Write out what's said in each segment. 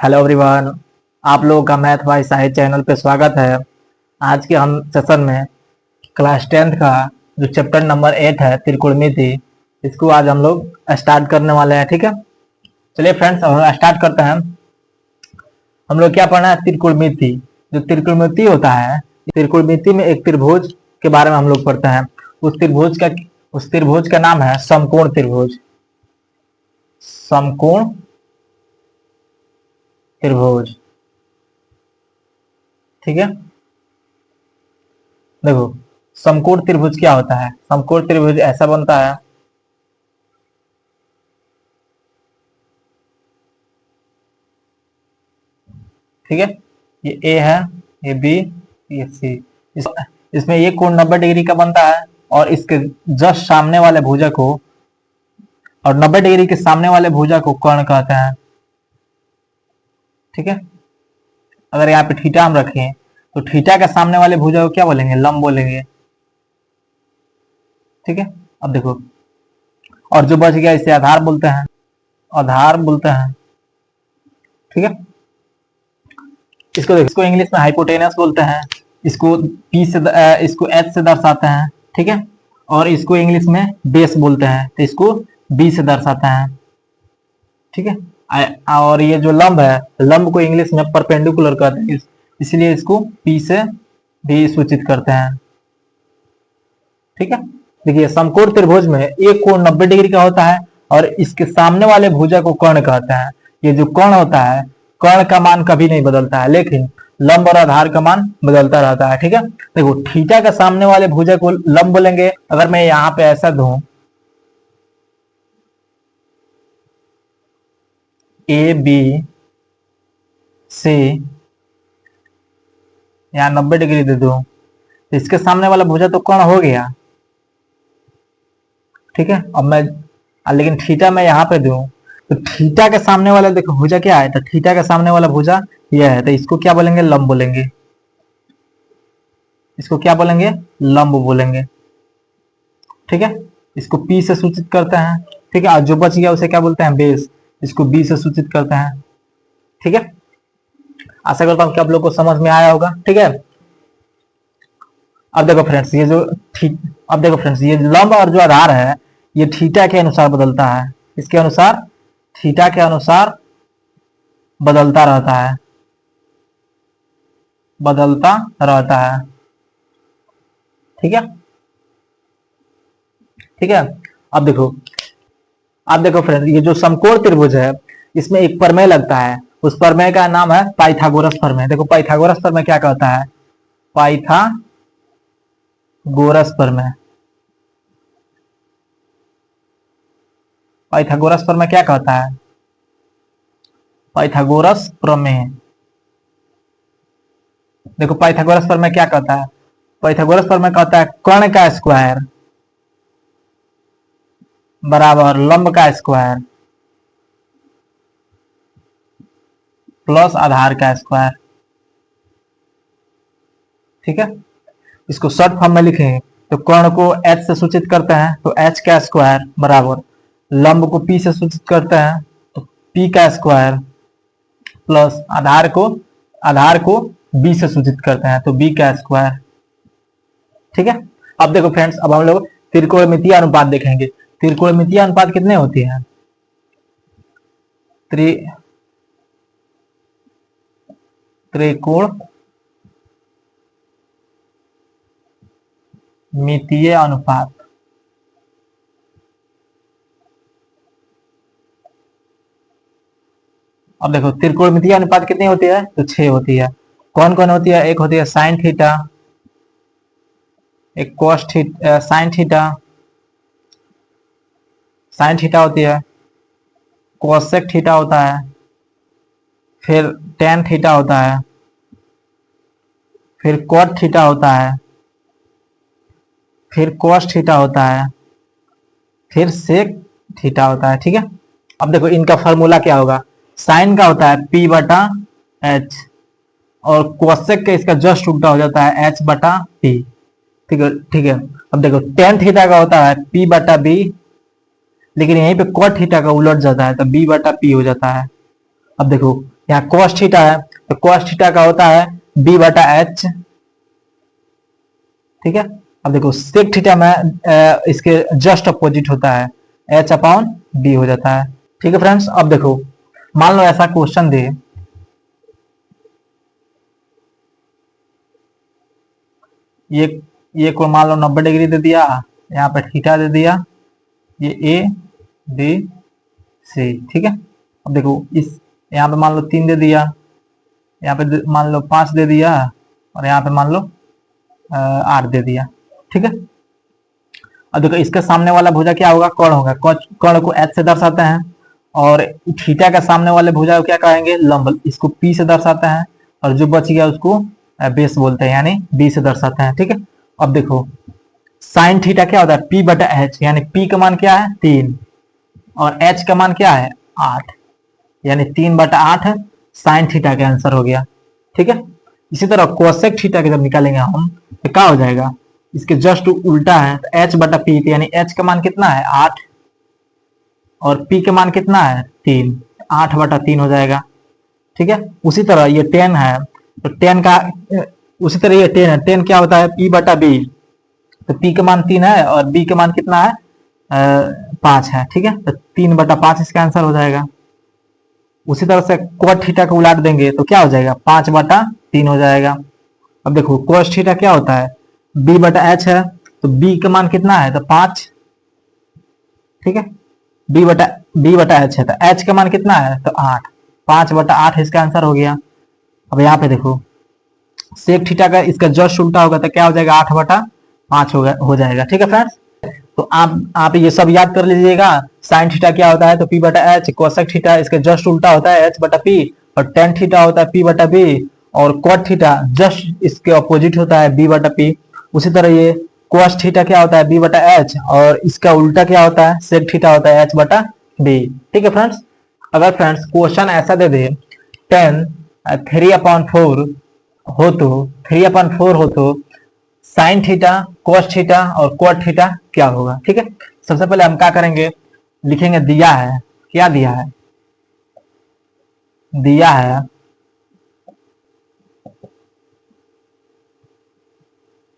Hello everyone, आप लोगों का मैथ बाय साहित्य चैनल पे स्वागत है। आज के हम सेशन में क्लास 10th का जो चैप्टर नंबर 8 है त्रिकोणमिति, इसको आज हम लोग स्टार्ट करने वाले हैं। ठीक है, चलिए फ्रेंड्स हम स्टार्ट करते हैं। हम लोग क्या पढ़ना है? त्रिकोणमिति। जो त्रिकोणमिति होता है, त्रिकोणमिति में एक त्रिभुज के बारे में हम लोग पढ़ते हैं। उस त्रिभुज का नाम है समकोण त्रिभुज। समकोण त्रिभुज, ठीक है। देखो, समकोण त्रिभुज क्या होता है? समकोण त्रिभुज ऐसा बनता है, ठीक है। ये ए है, ये बी, ये सी। इसमें ये कोण 90 डिग्री का बनता है और इसके जस्ट सामने वाले भुजा को, और 90 डिग्री के सामने वाले भुजा को कर्ण कहते हैं, ठीक है। अगर यहाँ पे थीटा हम रखें तो थीटा के सामने वाले भुजा को क्या बोलेंगे? लंब बोलेंगे, ठीक है। अब देखो, और जो बच गया इसे आधार बोलते हैं, आधार बोलते हैं, ठीक है। इसको देखो, इसको इंग्लिश में हाइपोटेनस बोलते हैं। इसको इसको एच से दर्शाते हैं, ठीक है। और इसको इंग्लिश में बेस बोलते हैं, तो इसको बी से दर्शाते हैं, ठीक है। और ये जो लंब है, लंब को इंग्लिश में परपेंडिकुलर कहते हैं, इसलिए इसको पी से भी सूचित करते हैं, ठीक है। देखिए, समकोण त्रिभुज में एक कोण 90 डिग्री का होता है और इसके सामने वाले भुजा को कर्ण कहते हैं। ये जो कर्ण होता है, कर्ण का मान कभी नहीं बदलता है, लेकिन लंब और आधार का मान बदलता रहता है, ठीक है। देखो, थीटा के सामने वाले भुजा को लंब बोलेंगे। अगर मैं यहाँ पे ऐसा दूं, ए बी सी, यहाँ 90 डिग्री दे दूं, तो इसके सामने वाला भुजा तो कर्ण हो गया, ठीक है। अब मैं लेकिन थीटा मैं यहाँ पे दूं, तो थीटा के सामने वाला देखो भुजा क्या है, तो थीटा के सामने वाला भुजा यह है, तो इसको क्या बोलेंगे? लंब बोलेंगे। इसको क्या बोलेंगे? लंब बोलेंगे, ठीक है। इसको पी से सूचित करते हैं, ठीक है। और जो बच गया उसे क्या बोलते हैं? बेस। इसको बी से सूचित करते हैं, ठीक है। आशा करता हूं कि आप लोग को समझ में आया होगा, ठीक है। अब देखो फ्रेंड्स, ये लंब और जो आधार है, ये थीटा के अनुसार बदलता है। इसके अनुसार, थीटा के अनुसार बदलता रहता है, ठीक है, ठीक है। अब देखो फ्रेंड्स, ये जो समकोण त्रिभुज है, इसमें एक प्रमेय लगता है। उस प्रमेय का नाम है पाइथागोरस प्रमेय। देखो, पाइथागोरस प्रमेय क्या कहता है? पाइथागोरस प्रमेय, पाइथागोरस प्रमेय क्या कहता है? पाइथागोरस प्रमेय, देखो पाइथागोरस प्रमेय क्या कहता है? पाइथागोरस प्रमेय कहता है कर्ण का स्क्वायर बराबर लंब का स्क्वायर प्लस आधार का स्क्वायर, ठीक है। इसको शॉर्ट फॉर्म में लिखेंगे तो कर्ण को h से सूचित करते हैं, तो h का स्क्वायर बराबर लंब को p से सूचित करते हैं, तो p का स्क्वायर प्लस आधार को b से सूचित करते हैं, तो b का स्क्वायर, ठीक है। अब देखो फ्रेंड्स, अब हम लोग त्रिकोणमितीय अनुपात देखेंगे। त्रिकोणमितीय अनुपात कितने होती है? त्रिकोणमितीय अनुपात, अब देखो त्रिकोणमितीय अनुपात कितनी होती है? तो 6 होती है। कौन कौन होती है? एक होती है साइन थीटा, एक कोस थीटा, साइन थीटा होती है, कोसेक थीटा होता है, फिर टेन थीटा होता है, फिर कॉट थीटा होता है, फिर कोस थीटा होता है, फिर सेक थीटा होता है, ठीक है। अब देखो, इनका फॉर्मूला क्या होगा? साइन का होता है p बटा एच, और कोसेक का इसका जस्ट उल्टा हो जाता है h बटा p, ठीक है, ठीक है। अब देखो, टेन थीटा का होता है p बटा b, लेकिन यहीं पे कॉट थीटा का उलट जाता है, तो b बटा p हो जाता है। अब देखो, यहाँ cos थीटा है तो cos थीटा का होता है b बटा h, ठीक है। अब देखो sec थीटा में इसके जस्ट अपोजिट होता है, h अपॉन b हो जाता है, ठीक है फ्रेंड्स। अब देखो मान लो ऐसा क्वेश्चन दे, ये को मान लो 90 डिग्री दे दिया, यहाँ पे थीटा दे दिया, ये ए बी सी, ठीक है। अब देखो इस यहाँ पे मान लो 3 दे दिया, यहाँ पे मान लो 5 दे दिया, और यहाँ पे मान लो 8 दे दिया, ठीक है। अब देखो इसके सामने वाला भुजा क्या होगा, कर्ण होगा, कर्ण को h से दर्शाते हैं, और थीटा के सामने वाले भुजा को क्या कहेंगे, लंब, इसको p से दर्शाते हैं, और जो बच गया उसको बेस बोलते हैं, यानी b से दर्शाते हैं, ठीक है। अब देखो साइन थीटा क्या होता है, p बटा h, यानी p का मान क्या है 3 और h का मान क्या है 8, यानी 3 बटा 8 साइन थीटा का आंसर हो गया, ठीक है। इसी तरह कोसेक थीटा के जब निकालेंगे हम तो क्या हो जाएगा, इसके जस्ट उल्टा है, तो h बटा p, यानी h का मान कितना है 8 और p का मान कितना है 3, 8 बटा 3 हो जाएगा, ठीक है। उसी तरह ये 10 है तो 10 का उसी तरह ये 10 है, 10 क्या होता है p बटा b, तो p का मान 3 है और b का मान कितना है 5 है, ठीक है। तो 3 बटा 5 इसका आंसर हो जाएगा। उसी तरह से cos थीटा को उलट देंगे तो क्या हो जाएगा 5 बटा 3 हो जाएगा। अब देखो cos थीटा क्या होता है b बटा h है, तो b का मान कितना है तो 5, ठीक है। b बटा h है तो h का मान कितना है तो 8, 5 बटा 8 इसका आंसर हो गया। अब यहाँ पे देखो सेक थीटा का इसका जस्ट उल्टा होगा तो क्या हो जाएगा 8 बटा 5 हो जाएगा, ठीक है फ्रेंड्स। तो आप ये सब याद कर लीजिएगा। साइन थीटा क्या होता है तो p बटा h, कोसेक थीटा इसके जस्ट उल्टा होता है h बटा p, और टेन थीटा होता है p बटा b, और कॉट थीटा जस्ट इसके अपोजिट होता है b बटा p। उसी तरह ये कोस थीटा क्या होता है b बटा h, और इसका उल्टा क्या होता है सेक थीटा होता है h बटा b, ठीक है फ्रेंड्स। अगर फ्रेंड्स क्वेश्चन ऐसा दे दे 10 3/4 हो तो 3/4 हो तो साइन थीटा कोस थीटा और कॉट थीटा क्या होगा, ठीक है। सबसे पहले हम क्या करेंगे, लिखेंगे दिया है, क्या दिया है, दिया है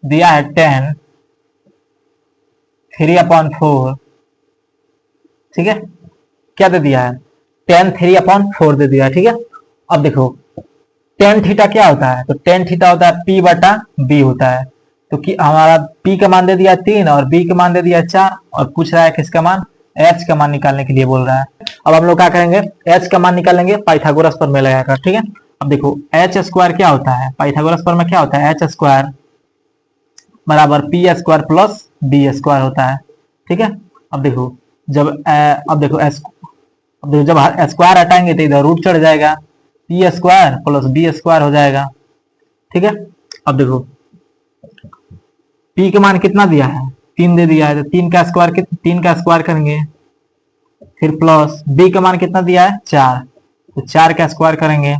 10 3/4, ठीक है। क्या दे दिया है 10 3/4 दे दिया है, ठीक है। अब देखो टेन थीटा क्या होता है तो टेन थीटा होता है p बटा b होता है, तो कि हमारा p का मान दे दिया 3 और b का मान दे दिया 4, और पूछ रहा है किसका मान, h का मान निकालने के लिए बोल रहा है। अब हम लोग क्या करेंगे, h का मान निकालेंगे पाइथागोरस पर में लगाकर, ठीक है। अब देखो h स्क्वायर क्या होता है, पाइथागोरस पर में क्या होता है h स्क्वायर बराबर p square plus b square होता है, ठीक है। अब देखो जब जब स्क्वायर हटाएंगे तो इधर रूट चढ़ जाएगा, p square plus b square हो जाएगा, ठीक है। अब देखो p का मान कितना दिया है 3 दे दिया है, तो 3 का स्क्वायर करेंगे, फिर प्लस b का मान कितना दिया है 4, तो 4 का स्क्वायर करेंगे,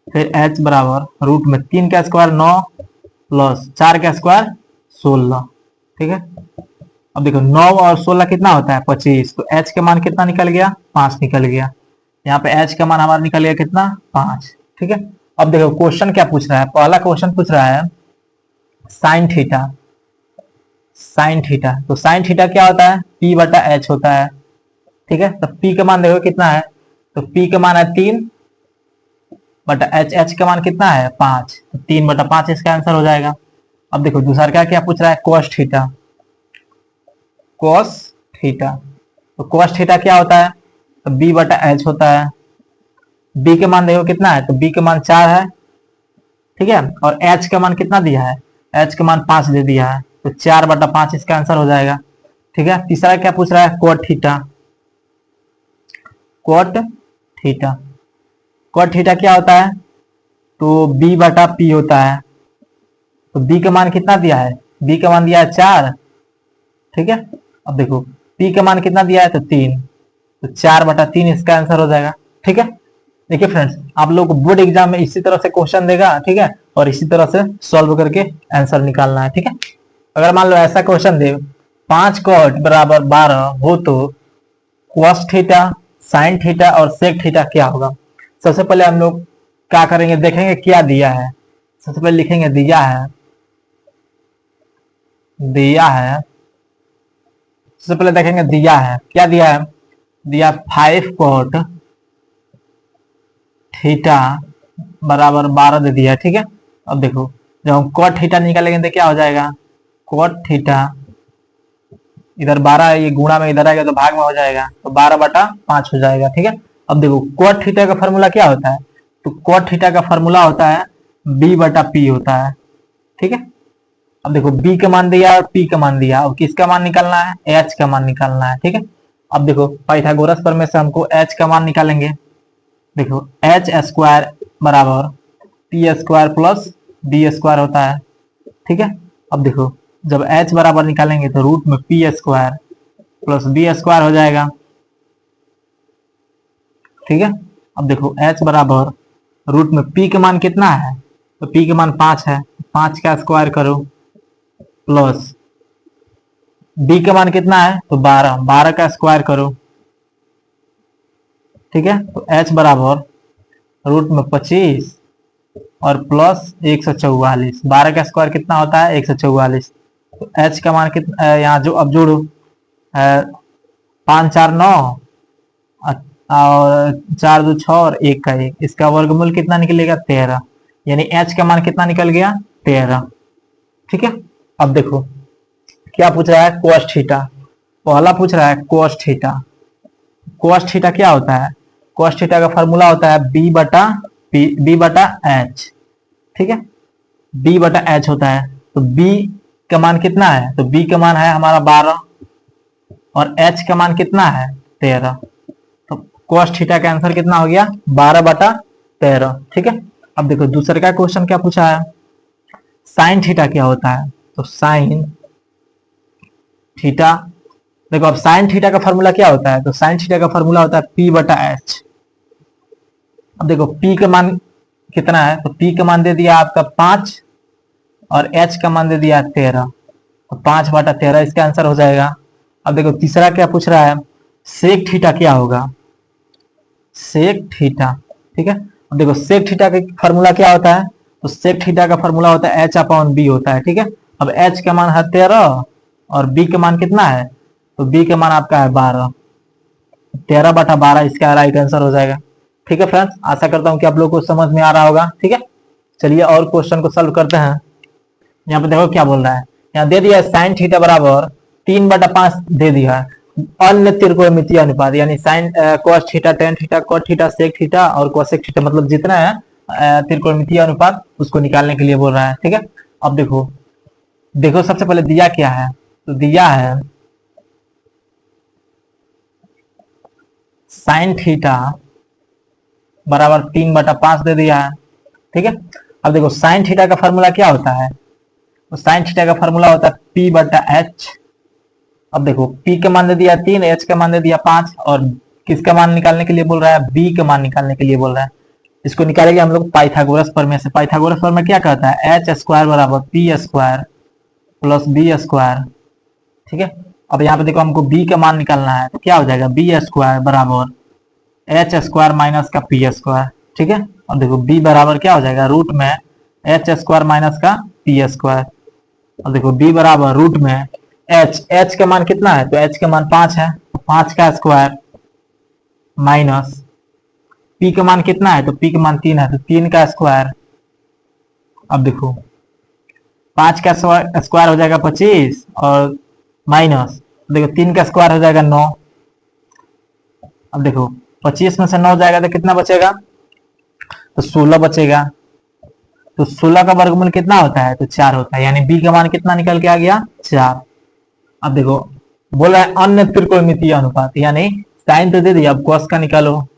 फिर h बराबर रूट में 3 का स्क्वायर 9 प्लस 4 का स्क्वायर 16, ठीक है। अब देखो 9 और 16 कितना होता है 25, तो h का मान कितना निकल गया 5 निकल गया। यहाँ पे h का मान हमारा निकल गया कितना 5, ठीक है। अब देखो क्वेश्चन क्या पूछ रहा है, पहला क्वेश्चन पूछ रहा है साइन थीटा, साइन थीटा, तो साइन थीटा क्या होता है p बटा h होता है, ठीक है। तो p का मान देखो कितना है, तो p का मान है 3 बटा h का मान कितना है 5, तो 3 बटा 5 इसका आंसर हो जाएगा। अब देखो दूसरा क्या पूछ रहा है cos थीटा, cos थीटा, तो cos थीटा क्या होता है तो b बटा h होता है, b का मान देखो कितना है तो b का मान 4 है, ठीक है, और h का मान कितना दिया है h का मान 5 दे दिया है, तो 4 बटा 5 इसका आंसर हो जाएगा, ठीक है। तीसरा क्या पूछ रहा है cot theta, cot theta, cot theta क्या होता है तो b बटा p होता है, तो b का मान कितना दिया है b का मान दिया है 4, ठीक है। अब देखो p का मान कितना दिया है तो 3, तो 4 बटा 3 इसका आंसर हो जाएगा, ठीक है। देखिए फ्रेंड्स आप लोग को बोर्ड एग्जाम में इसी तरह से क्वेश्चन देगा, ठीक है, और इसी तरह से सॉल्व करके आंसर निकालना है, ठीक है। अगर मान लो ऐसा क्वेश्चन दे 5 cot बराबर 12 हो तो cos थीटा साइन थीटा और सेक थीटा क्या होगा। सबसे पहले हम लोग क्या करेंगे, देखेंगे क्या दिया है। सबसे पहले लिखेंगे दिया है, दिया है। सबसे पहले देखेंगे दिया है, क्या दिया है, दिया 5 cot थीटा बराबर 12 दे दिया है, ठीक है। अब देखो जब हम cot थीटा निकालेंगे तो क्या हो जाएगा, cot थीटा इधर 12 है, ये गुणा में इधर आएगा तो भाग में हो जाएगा, तो 12/5 हो जाएगा, ठीक है। अब देखो cot थीटा का फॉर्मूला क्या होता है, तो cot थीटा का फॉर्मूला होता है b/p होता है, ठीक है। अब देखो b का मान दिया और p का मान दिया, अब किसका मान निकालना है, h का मान निकालना है, ठीक है। अब देखो पाइथागोरस प्रमेय से हमको h का मान निकालेंगे। देखो h स्क्वायर बराबर p square plus b square होता है, ठीक है। अब देखो जब h बराबर निकालेंगे तो रूट में p square plus b square हो जाएगा, ठीक है। अब देखो h बराबर रूट में p का मान कितना है, तो p का मान 5 है, 5 का स्क्वायर करो प्लस b का मान कितना है, तो 12, 12 का स्क्वायर करो, ठीक है। तो h बराबर रूट में 25 और प्लस 144, 12 का स्क्वायर कितना होता है 144। तो h का मान कितना, यहाँ जो अब जोड़ो 5 4 9 और 4 2 6 और 1 का 1, इसका वर्गमूल कितना निकलेगा 13, यानी h का मान कितना निकल गया 13, ठीक है। अब देखो क्या पूछ रहा है, cos थीटा, पहला पूछ रहा है cos थीटा। cos थीटा क्या होता है, cos थीटा का फॉर्मूला होता है b/h, ठीक है, b/h होता है। तो b का मान कितना है, तो b का मान है हमारा 12 और h का मान कितना है 13, तो cos थीटा का आंसर कितना हो गया 12/13, ठीक है। अब देखो दूसरे का क्वेश्चन क्या पूछा है, sin थीटा क्या होता है, तो sin थीटा, देखो अब sin थीटा का फॉर्मूला क्या होता है, तो sin थीटा का फॉर्मूला होता है p/h। अब देखो p का मान कितना है, तो p का मान दे दिया आपका 5 और h का मान दे दिया 13, तो 5/13 इसका आंसर हो जाएगा। अब देखो तीसरा क्या पूछ रहा है, sec थीटा क्या होगा, sec थीटा, ठीक है। अब देखो sec थीटा का फॉर्मूला क्या होता है, तो sec थीटा का फॉर्मूला होता है h/b होता है, ठीक है। अब h का मान है 13 और b का मान कितना है, तो b का मान आपका है 12, 13/12 इसका राइट आंसर हो जाएगा, ठीक है फ्रेंड्स। आशा करता हूँ कि आप लोगों को समझ में आ रहा होगा, ठीक है। चलिए और क्वेश्चन को सॉल्व करते हैं। यहाँ पे देखो क्या बोल रहा है, यहाँ दे दिया sin थीटा बराबर 3/5 दे दिया है अन्य त्रिकोणमितीय अनुपात, यानी sin cos theta tan theta cot theta sec theta और cosec थीटा, मतलब जितना है त्रिकोणमितीय अनुपात उसको निकालने के लिए बोल रहा है, ठीक है। अब देखो देखो सबसे पहले दिया क्या है, तो दिया है sin थीटा बराबर 3/5 दे दिया है, ठीक है। अब देखो sin थीटा का फॉर्मूला क्या होता है, तो sin थीटा का फॉर्मूला होता है p/h। अब देखो p का मान दे दिया 3, h का मान दे दिया 5 और किसका मान निकालने के लिए बोल रहा है, b का मान निकालने के लिए बोल रहा है। इसको निकालेंगे हम लोग पाइथागोरस प्रमेय से। पाइथागोरस प्रमेय क्या कहता है, h स्क्वायर बराबर p square plus b square, ठीक है। अब यहाँ पे देखो हमको b का मान निकालना है, तो क्या हो जाएगा b स्क्वायर बराबर h स्क्वायर माइनस का p स्क्वायर, ठीक है। अब देखो b बराबर क्या हो जाएगा, रूट में h स्क्वायर माइनस का p स्क्वायर। अब देखो b बराबर रूट में h का मान कितना है, तो h का मान 5 है, 5 का स्क्वायर माइनस p का मान कितना है, तो p का मान 3 है, तो 3 का स्क्वायर। अब देखो 5 का स्क्वायर हो जाएगा 25 और माइनस देखो 3 का स्क्वायर हो जाएगा 9। अब देखो 25 में से 9 जाएगा तो कितना बचेगा, तो 16 बचेगा। तो 16 का वर्गमूल कितना होता है, तो 4 होता है, यानी b का मान कितना निकल के आ गया 4। अब देखो बोल रहा है अन्य त्रिकोणमितीय अनुपात, यानी साइन तो दे दिया, अब cos का निकालो।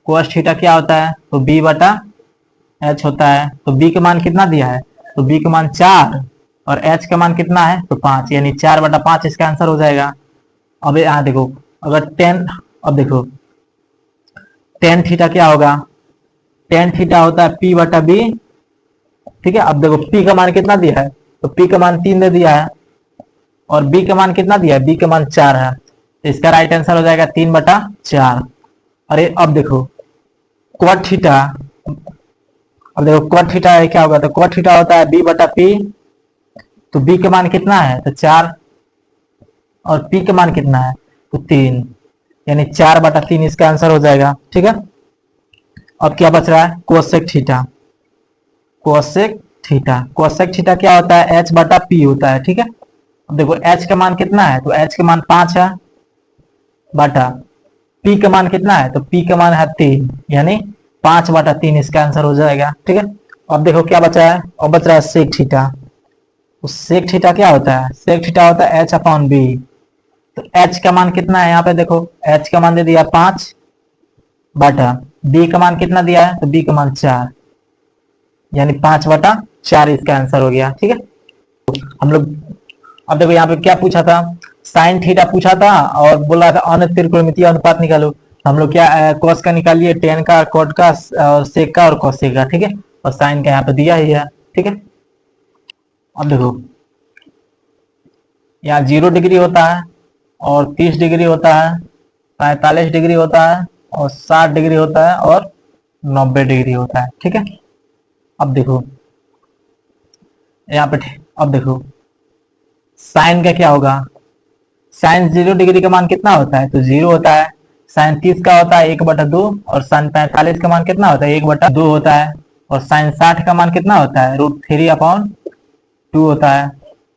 cos थीटा क्या होता है, तो b/h होता है, तो b का मान कितना दिया है, तो b का मान 4 और h का मान कितना है, तो 5, यानी 4/5 इसका आंसर हो जाएगा। अब यहाँ देखो अगर अब देखो tan थीटा क्या होगा, tan थीटा होता है p/b, ठीक है। अब देखो p का मान कितना दिया है, तो p का मान 3 दे दिया है और b का मान कितना दिया है, b का मान 4 है, तो इसका राइट आंसर हो जाएगा 3/4। अरे अब देखो cot थीटा, अब देखो cot थीटा क्या होगा, तो cot थीटा होता है b बटा p, तो b का मान कितना है, तो 4, और p का मान कितना है, तो 3, यानी 4/3 इसका आंसर हो जाएगा। ठीक है, अब क्या बच रहा है, cosec theta. Cosec theta, cosec theta क्या होता है, h बटा p होता है। ठीक है, अब देखो h का मान कितना है, तो h का मान 5 है, बटा p का मान कितना है, तो p का मान है 3, यानी 5/3 इसका आंसर हो जाएगा। ठीक है, अब देखो क्या बचा है, अब बच रहा है सेक थीटा। तो सेक थीटा क्या होता है, सेक थीटा होता है h/b। तो h का मान कितना है, यहाँ पे देखो h का मान दे दिया 5, बटा b का मान कितना दिया है, तो b का मान 4, यानी 5/4 इसका आंसर हो गया। ठीक है, हम लोग अब देखो यहाँ पे क्या पूछा था, साइन थीटा पूछा था और बोल रहा था अन्य त्रिकोणमितीय अनुपात निकालो। तो हम लोग क्या कॉस का निकालिए, टेन का, कॉट का, और सेक का, और कॉसेक का। ठीक है, और साइन का यहाँ पे दिया ही है। ठीक है, अब देखो यहाँ 0 डिग्री होता है, और 30 डिग्री होता है, 45 डिग्री होता है, और 60 डिग्री होता है, और 90 डिग्री होता है। ठीक है, अब देखो यहाँ पे, अब देखो साइन का क्या होगा, साइन 0 डिग्री का मान कितना होता है, तो 0 होता है। साइन 30 का होता है 1/2, और साइन 45 का मान कितना होता है, 1/2 होता है। और साइन 60 का मान कितना होता है, √3/2 होता है।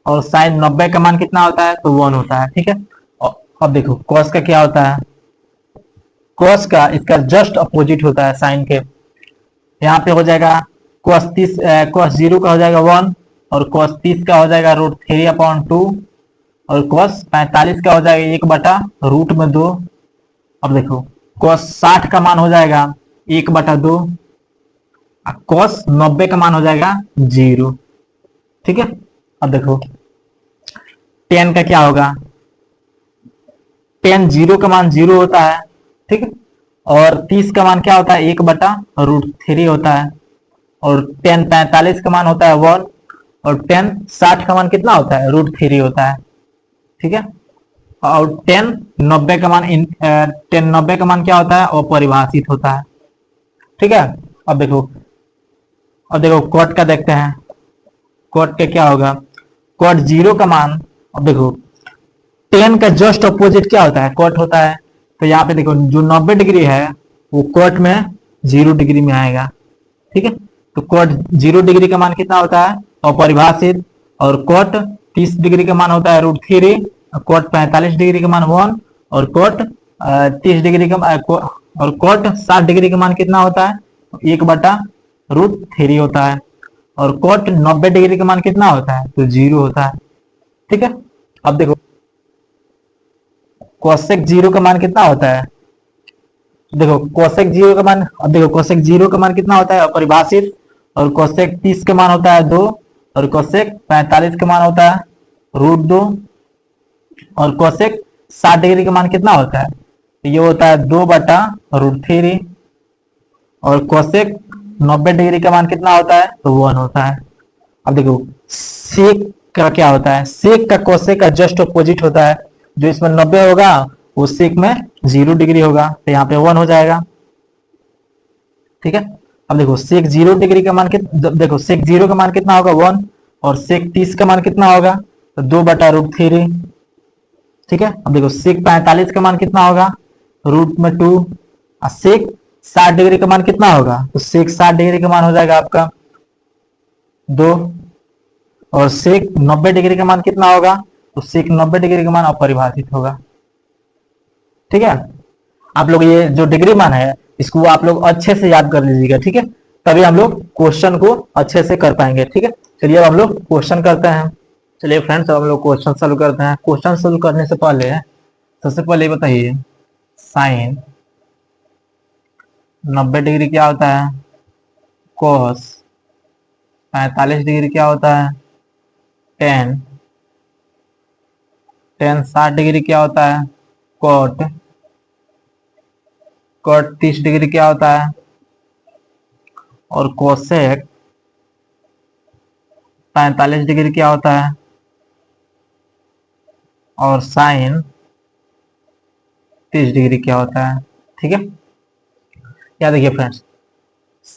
और साइन 90 का मान कितना होता है, तो 1 होता है। ठीक है, और अब देखो कॉस का क्या होता है, कॉस का इसका जस्ट अपोजिट होता है साइन के। यहाँ पे हो जाएगा cos 0 का हो जाएगा 1, और cos 30 का हो जाएगा √3/2, और cos 45 का हो जाएगा 1/√2। अब देखो cos 60 का मान हो जाएगा 1/2, cos 90 का मान हो जाएगा 0। ठीक है, अब देखो tan का क्या होगा, tan 0 का मान 0 होता है। ठीक है, और 30 का मान क्या होता है, 1/√3 होता है। और tan 45 का मान होता है 1, और tan 60 का मान कितना होता है, √3 होता है। ठीक है, और tan 90 का मान tan 90 का मान क्या होता है, अपरिभाषित होता है। ठीक है, अब देखो कॉट का देखते हैं, कॉट का क्या होगा, कॉट 0 का मान, अब देखो tan का जस्ट अपोजिट क्या होता है, कॉट होता है। तो यहाँ पे देखो जो 90 डिग्री है वो कॉट में 0 डिग्री में आएगा। ठीक है, तो कॉट 0 डिग्री का मान कितना होता है, अपरिभाषित। और कॉट 30 डिग्री का मान होता है √3, कॉट 45 डिग्री का मान 1, और कॉट 30 डिग्री का और कॉट 60 डिग्री का मान कितना होता है, 1/√3 होता है। और कॉट 90 डिग्री का मान कितना होता है, तो 0 होता है। ठीक है, अब देखो कोसेक 0 का मान कितना होता है, देखो कोसेक 0 का मान, अब देखो कोसेक 0 का मान कितना होता है, अपरिभाषित। और कोसेक 30 का मान होता है 2, और कोसेक 45 का मान होता है √2, और कोसेक 60 डिग्री का मान कितना होता है, तो ये होता है 2/√3। और कोसेक 90 डिग्री का मान कितना होता है, तो 1 होता है। अब देखो सेक का क्या होता है, सेक का कोसेक का जस्ट अपोजिट होता है। जो इसमें 90 होगा वो सेक में 0 डिग्री होगा, तो यहाँ पे 1 हो जाएगा। ठीक है, अब देखो सेक 0 डिग्री का मान कितना, देखो सेक 0 का मान कितना होगा 1, और सेक 30 का मान कितना होगा, तो 2/√3। ठीक है, अब देखो सेक 45 का मान कितना होगा, √2। और सेक 60 डिग्री का मान कितना होगा, तो सेक 60 डिग्री का मान हो जाएगा आपका 2। और सेक 90 डिग्री का मान कितना होगा, तो सेक 90 डिग्री का मान अपरिभाषित होगा। ठीक है, आप लोग ये जो डिग्री मान है इसको आप लोग अच्छे से याद कर लीजिएगा। ठीक है, तभी हम लोग क्वेश्चन को अच्छे से कर पाएंगे। ठीक है, चलिए अब हम लोग क्वेश्चन करते हैं। चलिए फ्रेंड्स, अब हम लोग क्वेश्चन सोल्व करते हैं। क्वेश्चन सोल्व करने से पहले सबसे पहले बताइए, साइन 90 डिग्री क्या होता है, कोस 45 डिग्री क्या होता है, टेन टेन 60 डिग्री क्या होता है, कोट कोट 30 डिग्री क्या होता है, और कोसेक 45 डिग्री क्या होता है, और साइन 30 डिग्री क्या होता है। ठीक है, क्या देखिए फ्रेंड्स,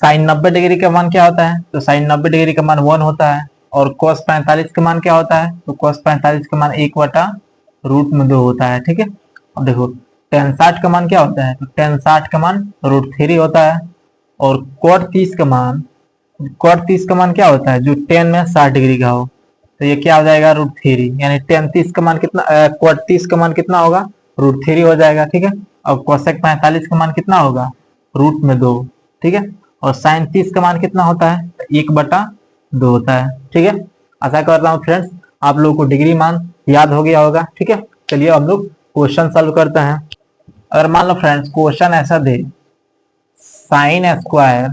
साइन 90 डिग्री का मान क्या होता है? तो साइन 90 डिग्री का मान 1 होता है। और cos 45 का मान क्या होता है? तो cos 45 का मान 1/√2 होता है। ठीक है, अब देखो tan 60 का मान क्या होता है? तो tan 60 का मान √3 होता है। और cot 30 का मान, क्या होता है? जो tan में 60 डिग्री का हो। तो ये क्या हो जाएगा? √3, यानी tan 30 का मान कितना, cot 30 का मान कितना होगा? √3 हो जाएगा। ठीक है, और cosec 45 का मान कितना होगा? √2। ठीक है, और sin 30 का मान कितना होता है? 1/2 होता है। ठीक है, आशा करता हूँ फ्रेंड्स आप लोगों को डिग्री मान याद हो गया होगा। ठीक है, चलिए हम लोग क्वेश्चन सॉल्व करते हैं। अगर मान लो फ्रेंड्स क्वेश्चन ऐसा दे, sine square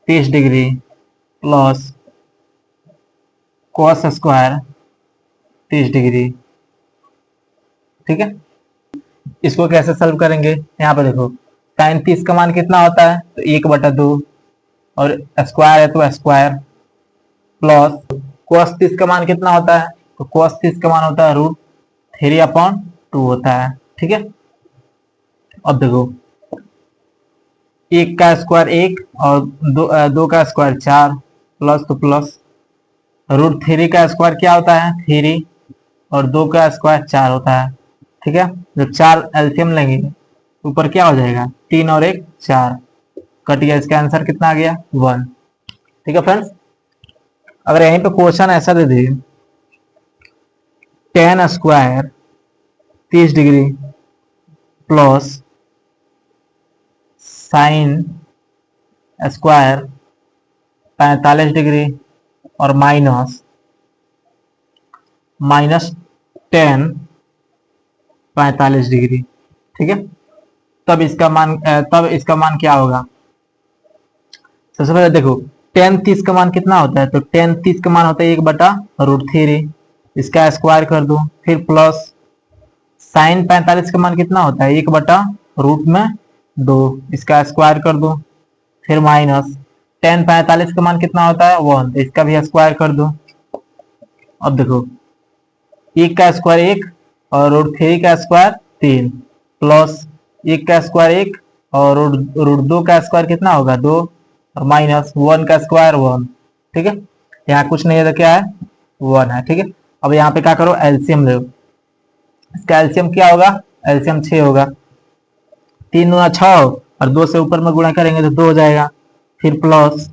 30 degree plus cos square 30 degree. ठीक है, इसको कैसे सॉल्व करेंगे? यहाँ पे देखो साइन 30 का मान कितना होता है? तो 1/2, और स्क्वायर है तो स्क्वायर, प्लस cos 30 का मान कितना होता है? तो cos 30 का मान होता है √3/2 होता है। ठीक है, अब देखो 1 का स्क्वायर 1 और 2 का स्क्वायर 4, प्लस तो प्लस, √3 का स्क्वायर क्या होता है? 3, और 2 का स्क्वायर 4 होता है। ठीक है, जब 4 एलसीएम लेंगे ऊपर क्या हो जाएगा? 3 और 1 4, कट गया। इसका आंसर कितना आ गया? 1। ठीक है फ्रेंड्स, अगर यहीं पे क्वेश्चन ऐसा दे दे, tan square 30 degree plus sign square 45 degree और माइनस टेन 45 डिग्री। ठीक है, तब इसका मान क्या होगा? सबसे पहले देखो tan 30 का मान कितना होता है? तो tan 30 का मान होता है 1/√3, इसका स्क्वायर कर दो, फिर प्लस साइन 45 का मान कितना होता है? 1/√2, इसका स्क्वायर कर दो, फिर माइनस tan 45 का मान कितना होता है? 1, इसका भी स्क्वायर कर दो। अब देखो 1 का स्क्वायर 1 और √3 का स्क्वायर 3, प्लस 1 का स्क्वायर 1 और √2 का स्क्वायर कितना होगा? 2, और माइनस 1 का स्क्वायर 1। ठीक है, यहाँ कुछ नहीं है तो क्या है? 1 है। ठीक है, अब यहाँ पे क्या करो? एलसीएम लो। इसका एलसीएम क्या होगा? एलसीएम 6 होगा। 3 गुना 6 और 2 से ऊपर में गुणा करेंगे तो 2 हो जाएगा, फिर प्लस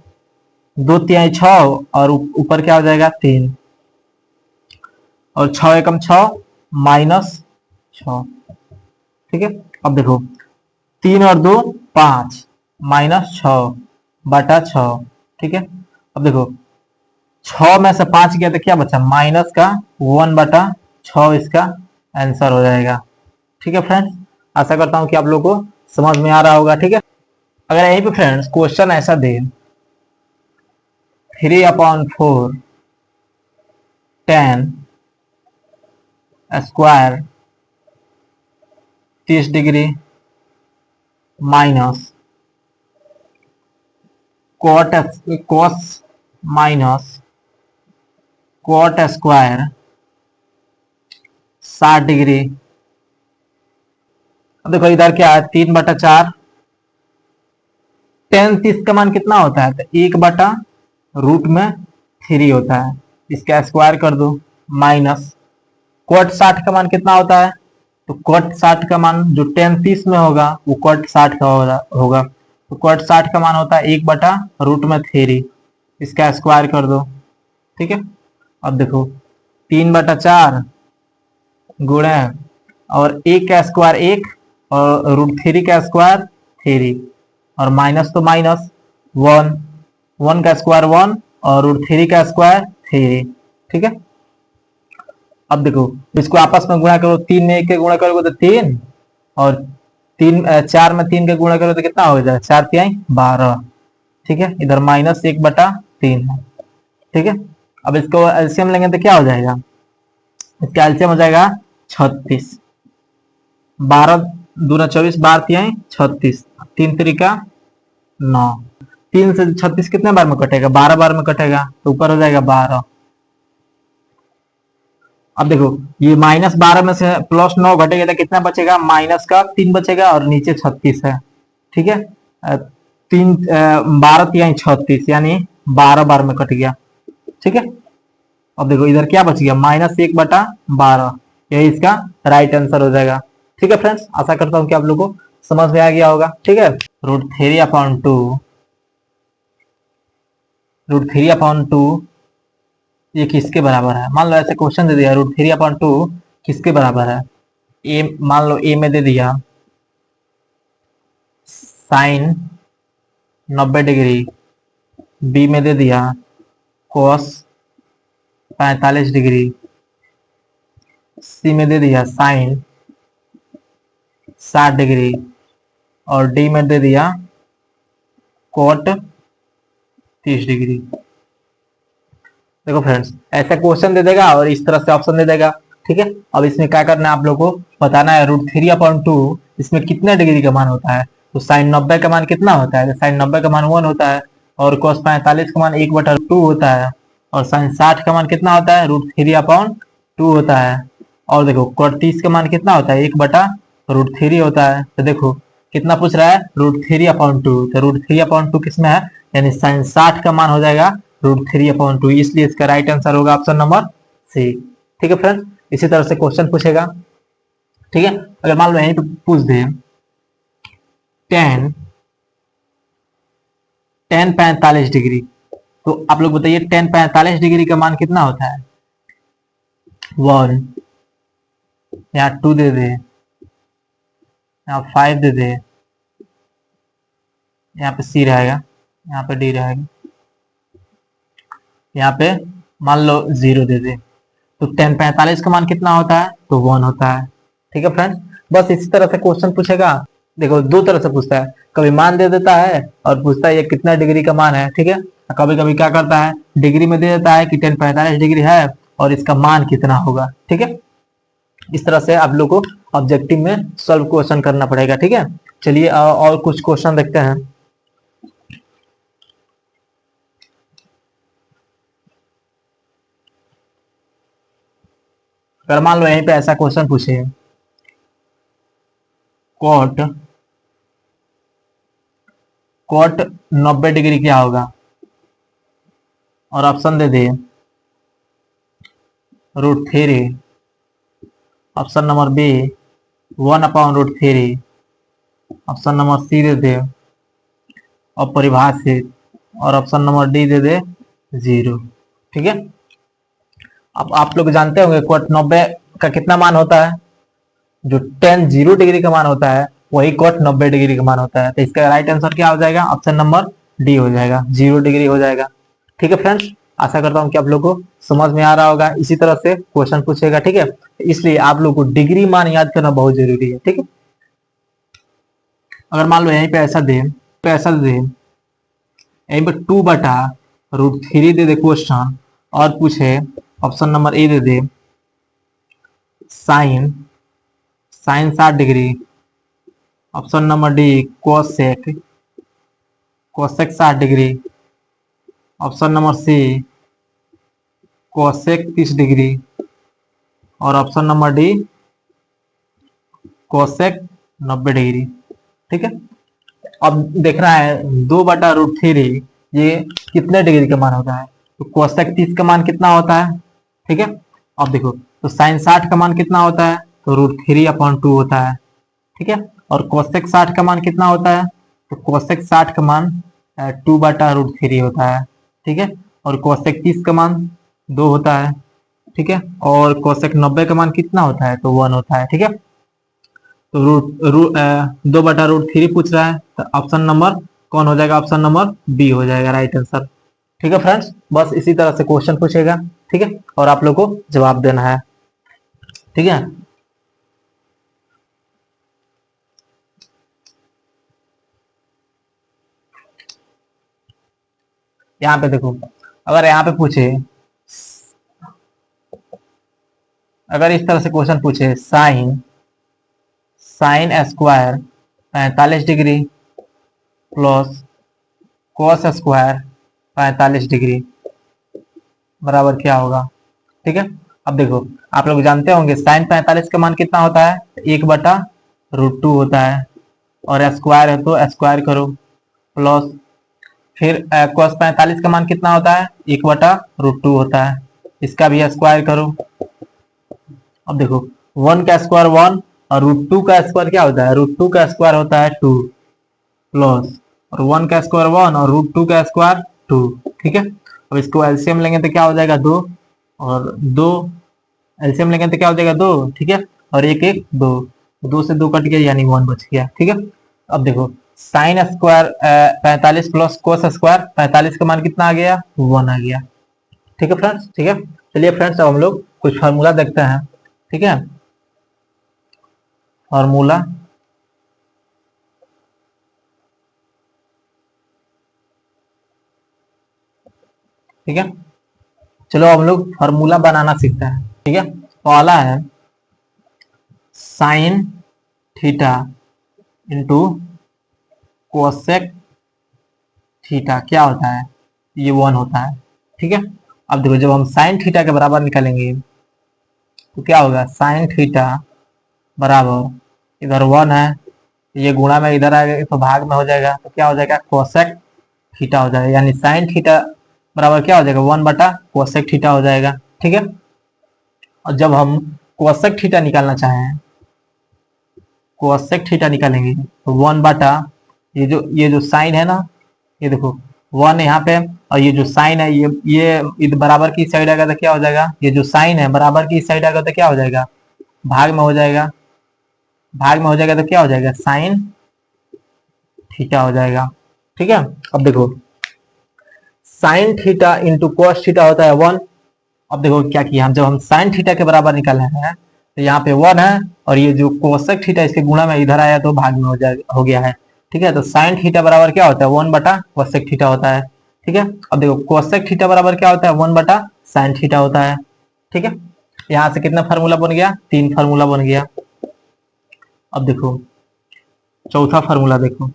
2 तिहाई 6 और ऊपर क्या हो जाएगा? 3, और 6 एकम 6 माइनस 6। ठीक है, अब देखो 3 और 2 5 माइनस 6/6। ठीक है, अब देखो 6 में से 5 गया तो क्या बचा? माइनस का 1/6 इसका आंसर हो जाएगा। ठीक है फ्रेंड्स, आशा करता हूं कि आप लोगों को समझ में आ रहा होगा। ठीक है, अगर यहीं पे फ्रेंड्स क्वेश्चन ऐसा दे, 3/4 tan square 30 degree minus cot square 60 degree. अब देखो इधर क्या है? 3/4, tan 30 का मान कितना होता है? तो 1/√3 होता है, इसका स्क्वायर कर दो, माइनस cot 60 का मान कितना होता है? तो cot 60 का मान जो tan 30 में होगा वो cot 60 का होगा। तो cot 60 का मान होता है 1/√3, इसका स्क्वायर कर दो। ठीक है, अब देखो 3/4 गुणे और 1 का स्क्वायर 1 और √3 का स्क्वायर 3, और माइनस तो माइनस 1 का स्क्वायर 1 और √3 का स्क्वायर 3। ठीक है, अब देखो इसको आपस में गुणा करो, 3 में 1 के गुणा करोगे तो 3, और 4 में 3 के गुणा करो तो कितना हो जाएगा? 4 तिहाई 12। ठीक है, इधर -1/3 है। ठीक है, अब इसको एलसीएम लेंगे तो क्या हो जाएगा? इसका एलसीएम हो जाएगा 36। 12 दूना 24, 12 तिहाई 36, 3 त्रिका 9। 3 से 36 कितने बार में कटेगा? 12 बार में कटेगा, तो ऊपर हो जाएगा 12। अब देखो ये -12 में से +9 घटेगा तो कितना बचेगा? -3 बचेगा, और नीचे 36 है। ठीक है, तीन 12×36 यानी 12 बार में कट गया। ठीक है, अब देखो इधर क्या बच गया, -1/12, यही इसका राइट आंसर हो जाएगा। ठीक है फ्रेंड्स, आशा करता हूँ कि आप लोगों को समझ में आ गया होगा। ठीक है, √3/2, √3/2 ये किसके बराबर है? मान लो ऐसे क्वेश्चन दे दिया, √3/2 किसके बराबर है? ए, मान लो ए में दे दिया साइन 90 डिग्री, बी में दे दिया कोस 45 डिग्री, सी में दे दिया साइन 60 डिग्री और डी में दे दिया कोट 30 डिग्री। देखो फ्रेंड्स, ऐसा क्वेश्चन दे देगा और इस तरह से ऑप्शन दे देगा। ठीक है, अब इसमें क्या करना है, आप लोगों को बताना है √3/2 इसमें कितने डिग्री का मान होता है। तो साइन 90 का मान कितना होता है? तो साइन 90 का मान 1 होता है और कोस 45 का मान 1/2 होता है और साइन 60 का मान कितना होता है? √3/2 होता है। और देखो कोट 30 का मान कितना होता है? 1/√3 होता है। तो देखो कितना पूछ रहा है? √3/2। तो √3/2 किसमें है? यानी साइन 60 का मान हो जाएगा √3/2, इसलिए इसका राइट आंसर होगा ऑप्शन नंबर सी। ठीक है फ्रेंड्स, इसी तरह से क्वेश्चन पूछेगा। ठीक है, अगर मान लो यहीं पे पूछ दे tan 45 डिग्री, तो आप लोग बताइए tan 45 डिग्री का मान कितना होता है? 1, यहाँ 2 दे दे, यहाँ 5 दे दे, यहाँ पे सी रहेगा, यहाँ पे डी रहेगा, यहाँ पे मान लो 0 दे दे। तो tan 45 का मान कितना होता है? तो 1 होता है। ठीक है फ्रेंड्स, बस इसी तरह से क्वेश्चन पूछेगा। देखो दो तरह से पूछता है, कभी मान दे देता है और पूछता है ये कितना डिग्री का मान है। ठीक है, कभी कभी क्या करता है, डिग्री में दे देता है कि tan 45 डिग्री है और इसका मान कितना होगा। ठीक है, इस तरह से आप लोग को ऑब्जेक्टिव में सॉल्व क्वेश्चन करना पड़ेगा। ठीक है, चलिए और कुछ क्वेश्चन देखते हैं। अगर मान लो यहीं पे ऐसा क्वेश्चन पूछे, कोट 90 डिग्री क्या होगा? और ऑप्शन दे दे √3, option number B 1/√3, option number C दे दे अपरिभाषित और ऑप्शन नंबर डी दे दे 0। ठीक है, अब आप लोग जानते होंगे कोट 90 का कितना मान होता है? जो tan 0 डिग्री का मान होता है वही कोट 90 डिग्री का मान होता है। तो इसका राइट आंसर क्या हो जाएगा? ऑप्शन नंबर डी हो जाएगा, 0 डिग्री हो जाएगा। ठीक है फ्रेंड्स, आशा करता हूँ कि आप लोग को समझ में आ रहा होगा। इसी तरह से क्वेश्चन पूछेगा। ठीक है, इसलिए आप लोग को डिग्री मान याद करना बहुत जरूरी है। ठीक है, अगर मान लो यहीं पे ऐसा दे, यहीं पे 2/√3 दे दे क्वेश्चन और पूछे ऑप्शन नंबर ए दे दे sine 60 degree, option number D cosec 60 degree, option number C cosec 30 degree और option number D cosec 90 degree. ठीक है, अब देखना है 2/√3 ये कितने डिग्री का मान होता है। तो कोसेक 30 का मान कितना होता है? ठीक है, अब देखो तो साइन 60 का मान कितना होता है? तो √3/2 होता है। ठीक है, और कोसेक 60 का मान कितना होता है? तो कोसेक 60 का मान 2/√3 होता है। ठीक है, और कोसेक 30 का मान 2 होता है। ठीक है, और कोसेक 90 का मान कितना होता है? तो 1 होता है। ठीक है, तो 2/√3 पूछ रहा है, तो ऑप्शन नंबर कौन हो जाएगा? ऑप्शन नंबर बी हो जाएगा राइट आंसर। ठीक है फ्रेंड्स, बस इसी तरह से क्वेश्चन पूछेगा। ठीक है, और आप लोग को जवाब देना है। ठीक है, यहाँ पे देखो, अगर यहाँ पे पूछे, अगर इस तरह से क्वेश्चन पूछे sign square 45 degree plus cos square 45 degree बराबर क्या होगा? ठीक है, अब देखो आप लोग जानते होंगे साइन 45 का मान कितना होता है? 1/√2 होता है और स्क्वायर है तो स्क्वायर करो। प्लस फिर cos 45 का मान कितना होता है, 1/√2 होता है। इसका भी स्क्वायर करो। अब देखो 1 का स्क्वायर 1 और √2 का स्क्वायर क्या होता है, √2 का स्क्वायर होता है 2 प्लस और 1 का स्क्वायर 1 और √2 का स्क्वायर 2। ठीक है, अब इसको एलसीएम लेंगे तो क्या हो जाएगा 2 और 2, एलसीएम लेंगे तो क्या हो जाएगा 2। ठीक है, और एक एक 2, 2 से 2 कट गया यानी 1 बच गया। ठीक है, अब देखो sign square 45 plus cos square 45 का मान कितना आ गया, 1 आ गया। ठीक है फ्रेंड्स, ठीक है। चलिए फ्रेंड्स, अब हम लोग कुछ फार्मूला देखते हैं। ठीक है, फार्मूला ठीक है, चलो हम लोग फार्मूला बनाना सीखते हैं। ठीक है, पहला है sine theta into cosec theta क्या होता है, ये 1 होता है। ठीक है, अब देखो जब हम साइन थीटा के बराबर निकालेंगे तो क्या होगा, साइन थीटा बराबर इधर 1 है, ये गुणा में इधर आएगा तो भाग में हो जाएगा, तो क्या हो जाएगा कोसेक थीटा हो जाएगा, यानी साइन थीटा बराबर क्या हो जाएगा 1/कोसेक थीटा हो जाएगा। ठीक है, और जब हम कोसेक थीटा निकालना चाहें, कोसेक थीटा निकालेंगे तो 1/, ये जो साइन है ना, ये देखो 1 यहाँ पे, और ये जो साइन है ये बराबर की साइड आएगा तो क्या हो जाएगा, ये जो साइन है बराबर की साइड आएगा तो क्या हो जाएगा, भाग में हो जाएगा, भाग में हो जाएगा तो क्या हो जाएगा साइन थीटा हो जाएगा। ठीक है, अब देखो sine theta into cos theta होता है 1। अब देखो क्या किया हम, जब हम साइन थीटा के बराबर निकाले हैं तो यहाँ पे 1 है, और ये जो कोसेक थीटा इसके गुणा में इधर आया तो भाग में हो गया है। ठीक है, तो साइन थीटा बराबर क्या होता है 1/कोसेक थीटा होता है। ठीक है, अब देखो कोसेक थीटा बराबर क्या होता है 1/साइन थीटा होता है। ठीक है, यहाँ से कितना फार्मूला बन गया, 3 फार्मूला बन गया। अब देखो चौथा फार्मूला देखो,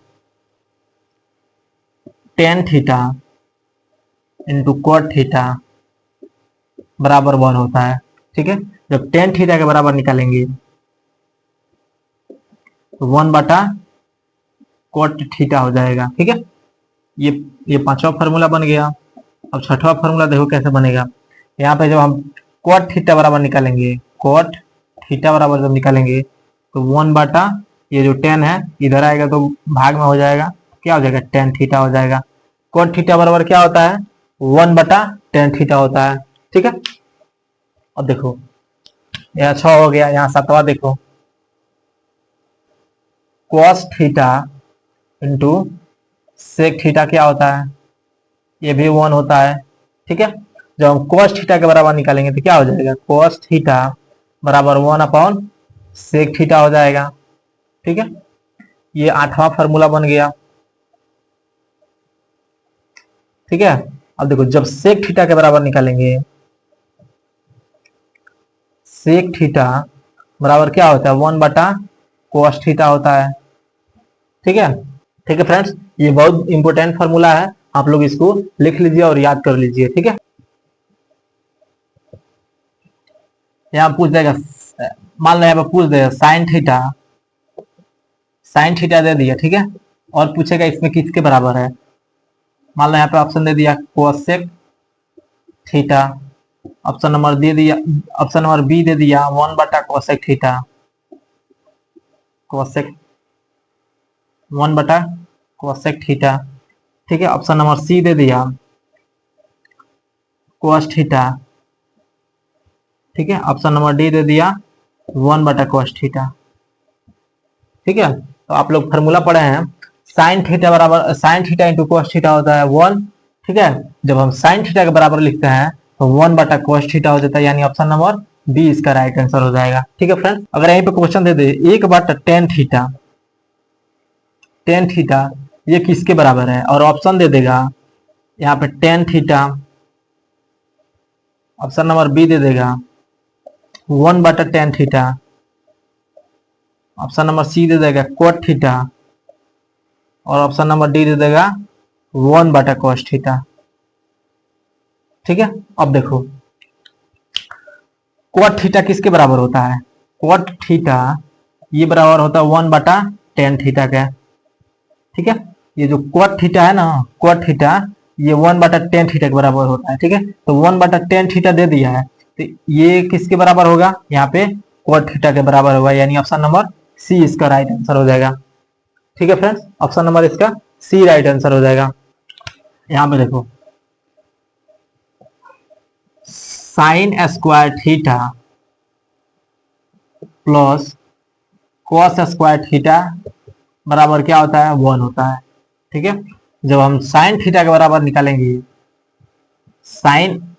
tan theta into cot theta बराबर 1 होता है। ठीक है, जब टेन थीटा के बराबर निकालेंगे तो 1/कॉट थीटा हो जाएगा। ठीक है, ये पांचवा फार्मूला बन गया। अब छठवां फार्मूला देखो कैसे बनेगा, यहाँ पे जब हम कॉट थीटा बराबर निकालेंगे, कॉट थीटा बराबर जब निकालेंगे तो 1/, ये जो 10 है इधर आएगा तो भाग में हो जाएगा, क्या हो जाएगा टेन थीटा हो जाएगा। कॉट थीटा बराबर क्या होता है 1/tan थीटा होता है। ठीक है, अब देखो यहाँ 6 हो गया, यहाँ 7वां देखो, cos theta into sec theta क्या होता है, ये भी 1 होता है। ठीक है, जब हम cos थीटा के बराबर निकालेंगे तो क्या हो जाएगा, cos थीटा बराबर 1/सेक थीटा हो जाएगा। ठीक है, ये 8वां फार्मूला बन गया। ठीक है, अब देखो जब सेक थीटा के बराबर निकालेंगे, सेक थीटा बराबर क्या होता है 1/cos थीटा होता है। ठीक है, ठीक है फ्रेंड्स, ये बहुत इंपॉर्टेंट फार्मूला है, आप लोग इसको लिख लीजिए और याद कर लीजिए। ठीक है, यहाँ पूछ देगा, मान लो यहाँ पे पूछ देगा साइन थीटा, साइन थीटा दे दिया। ठीक है, और पूछेगा इसमें किसके बराबर है, मान लो यहाँ पे ऑप्शन दे दिया कोसेक थीटा, ऑप्शन नंबर दे दिया, ऑप्शन नंबर बी दे दिया 1/कोसेक थीटा, कोसेक 1/कोसेक थीटा। ठीक है, ऑप्शन नंबर सी दे दिया कोस थीटा। ठीक है, ऑप्शन नंबर डी दे दिया 1/कोस थीटा। ठीक है, तो आप लोग फार्मूला पढ़े हैं, साइन थीटा बराबर, sine theta into cos theta होता है 1। ठीक है, जब हम साइन थीटा के बराबर लिखते हैं तो 1/कोस थीटा हो जाता है, यानी ऑप्शन नंबर बी इसका राइट आंसर हो जाएगा। ठीक है फ्रेंड्स, अगर यहीं पे क्वेश्चन दे दे 1/tan थीटा, टेन थीटा ये किसके बराबर है, और ऑप्शन दे देगा यहाँ पे tan theta, option number B दे देगा 1/tan theta, option number C दे देगा cot थीटा, और ऑप्शन नंबर डी दे देगा 1/cos थीटा। ठीक है, अब देखो cot थीटा किसके बराबर होता है, cot थीटा ये बराबर होता है 1/tan थीटा का। ठीक है, ये जो cot थीटा है ना, cot थीटा, ये 1/tan थीटा के बराबर होता है। ठीक है, तो 1/tan थीटा दे दिया है, तो ये किसके बराबर होगा, यहाँ पे cot थीटा के बराबर होगा, यानी ऑप्शन नंबर सी इसका राइट आंसर हो जाएगा। ठीक है फ्रेंड्स, ऑप्शन नंबर इसका सी राइट आंसर हो जाएगा। यहाँ पे देखो, sine square theta plus cos square theta बराबर क्या होता है, 1 होता है। ठीक है, जब हम साइन थीटा के बराबर निकालेंगे, साइन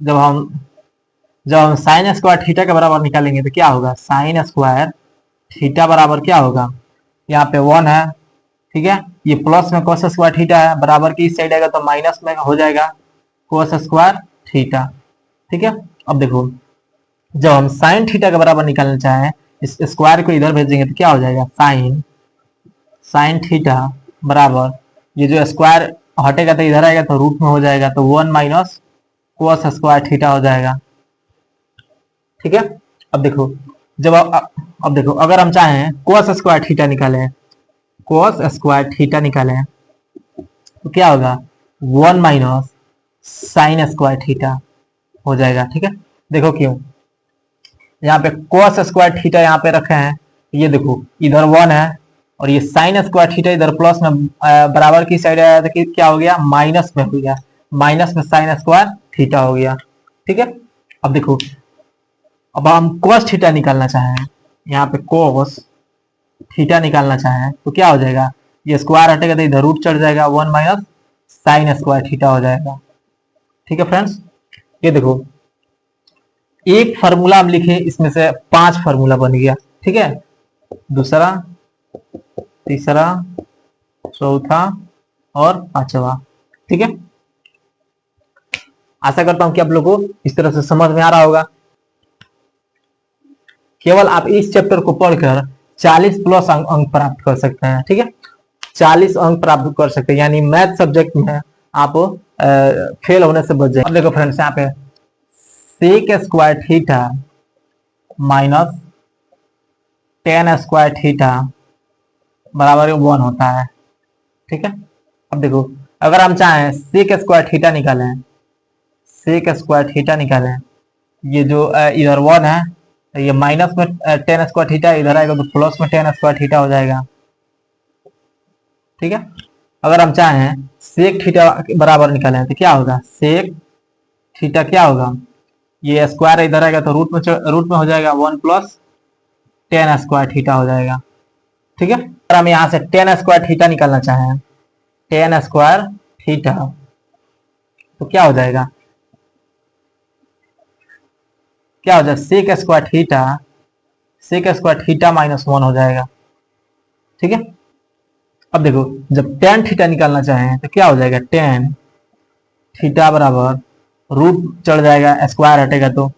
जब हम साइन स्क्वायर थीटा के बराबर निकालेंगे तो क्या होगा, साइन स्क्वायर थीटा बराबर क्या होगा, यहाँ पे 1 है। ठीक है, ये प्लस में cos स्क्वायर थीटा है, बराबर की इस साइड आएगा तो माइनस में हो जाएगा cos स्क्वायर थीटा। ठीक है, अब देखो, जब हम साइन थीटा के बराबर निकालना चाहें, इस स्क्वायर को इधर भेजेंगे तो क्या हो जाएगा, साइन थीटा बराबर, ये जो स्क्वायर हटेगा तो इधर आएगा तो रूट में हो जाएगा, तो 1 माइनस cos स्क्वायर थीटा हो जाएगा। ठीक है, अब देखो, अब देखो, अगर हम चाहें cos स्क्वायर थीटा निकालें, cos स्क्वायर थीटा निकालें तो क्या होगा, 1 माइनस साइन स्क्वायर थीटा हो जाएगा। ठीक है, देखो क्यों, यहाँ पे cos स्क्वायर थीटा यहाँ पे रखे हैं, ये देखो इधर 1 है और ये साइन स्क्वायर थीटा इधर प्लस में बराबर की साइड आया तो क्या हो गया, माइनस में हो गया, माइनस में साइन स्क्वायर थीटा हो गया। ठीक है, अब देखो, अब हम cos थीटा निकालना चाहें, यहाँ पे cos थीटा निकालना चाहें तो क्या हो जाएगा, ये स्क्वायर हटेगा तो इधर रूट चढ़ जाएगा, 1 माइनस साइन स्क्वायर थीटा हो जाएगा। ठीक है फ्रेंड्स, ये देखो, एक फार्मूला हम लिखे, इसमें से 5 फार्मूला बन गया। ठीक है, दूसरा, तीसरा, चौथा और पांचवा। ठीक है, आशा करता हूं कि आप लोगों को इस तरह से समझ में आ रहा होगा। केवल आप इस चैप्टर को पढ़कर 40 प्लस अंक प्राप्त कर सकते हैं। ठीक है, 40 अंक प्राप्त कर सकते हैं, यानी मैथ सब्जेक्ट में आप फेल होने से बच जाए। अब देखो फ्रेंड्स, यहाँ पे sec square theta minus tan square theta बराबर 1 होता है। ठीक है, अब देखो, अगर हम चाहें सेक स्क्वायर थीटा निकालें, सेक स्क्वायर थीटा निकालें, ये जो इधर 1 है, ये माइनस में टेन स्क्वायर थीटा इधर आएगा तो प्लस में टेन स्क्वायर थीटा हो जाएगा। ठीक है, अगर हम चाहें सेक थीटा बराबर निकालें तो क्या होगा, सेक थीटा क्या होगा, ये स्क्वायर इधर आएगा तो रूट में हो जाएगा, 1 प्लस टेन स्क्वायर थीटा हो जाएगा। ठीक है, अगर हम यहाँ से टेन स्क्वायर थीटा निकालना चाहें, टेन स्क्वायर थीटा, तो क्या हो जाएगा, क्या हो जाएगा, सेक स्क्वायर थीटा माइनस 1 हो जाएगा। ठीक है, अब देखो, जब टेन थीटा निकालना चाहें तो क्या हो जाएगा, टेन थीटा बराबर रूट चढ़ जाएगा, स्क्वायर हटेगा तो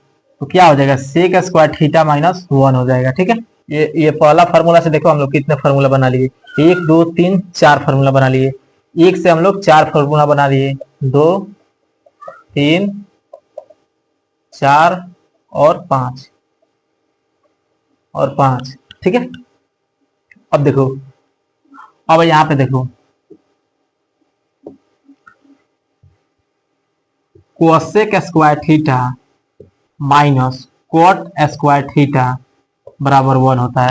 क्या हो जाएगा, सेक स्क्वायर थीटा माइनस 1 हो जाएगा। ठीक है, ये पहला फार्मूला से देखो हम लोग कितने फार्मूला बना लिए, 1 2 3 4 फार्मूला बना लिए, एक से हम लोग 4 फार्मूला बना लिए, 2 3 4 और 5। ठीक है, अब देखो, अब यहाँ पे देखो, cosec square theta minus cot square theta बराबर 1 होता है।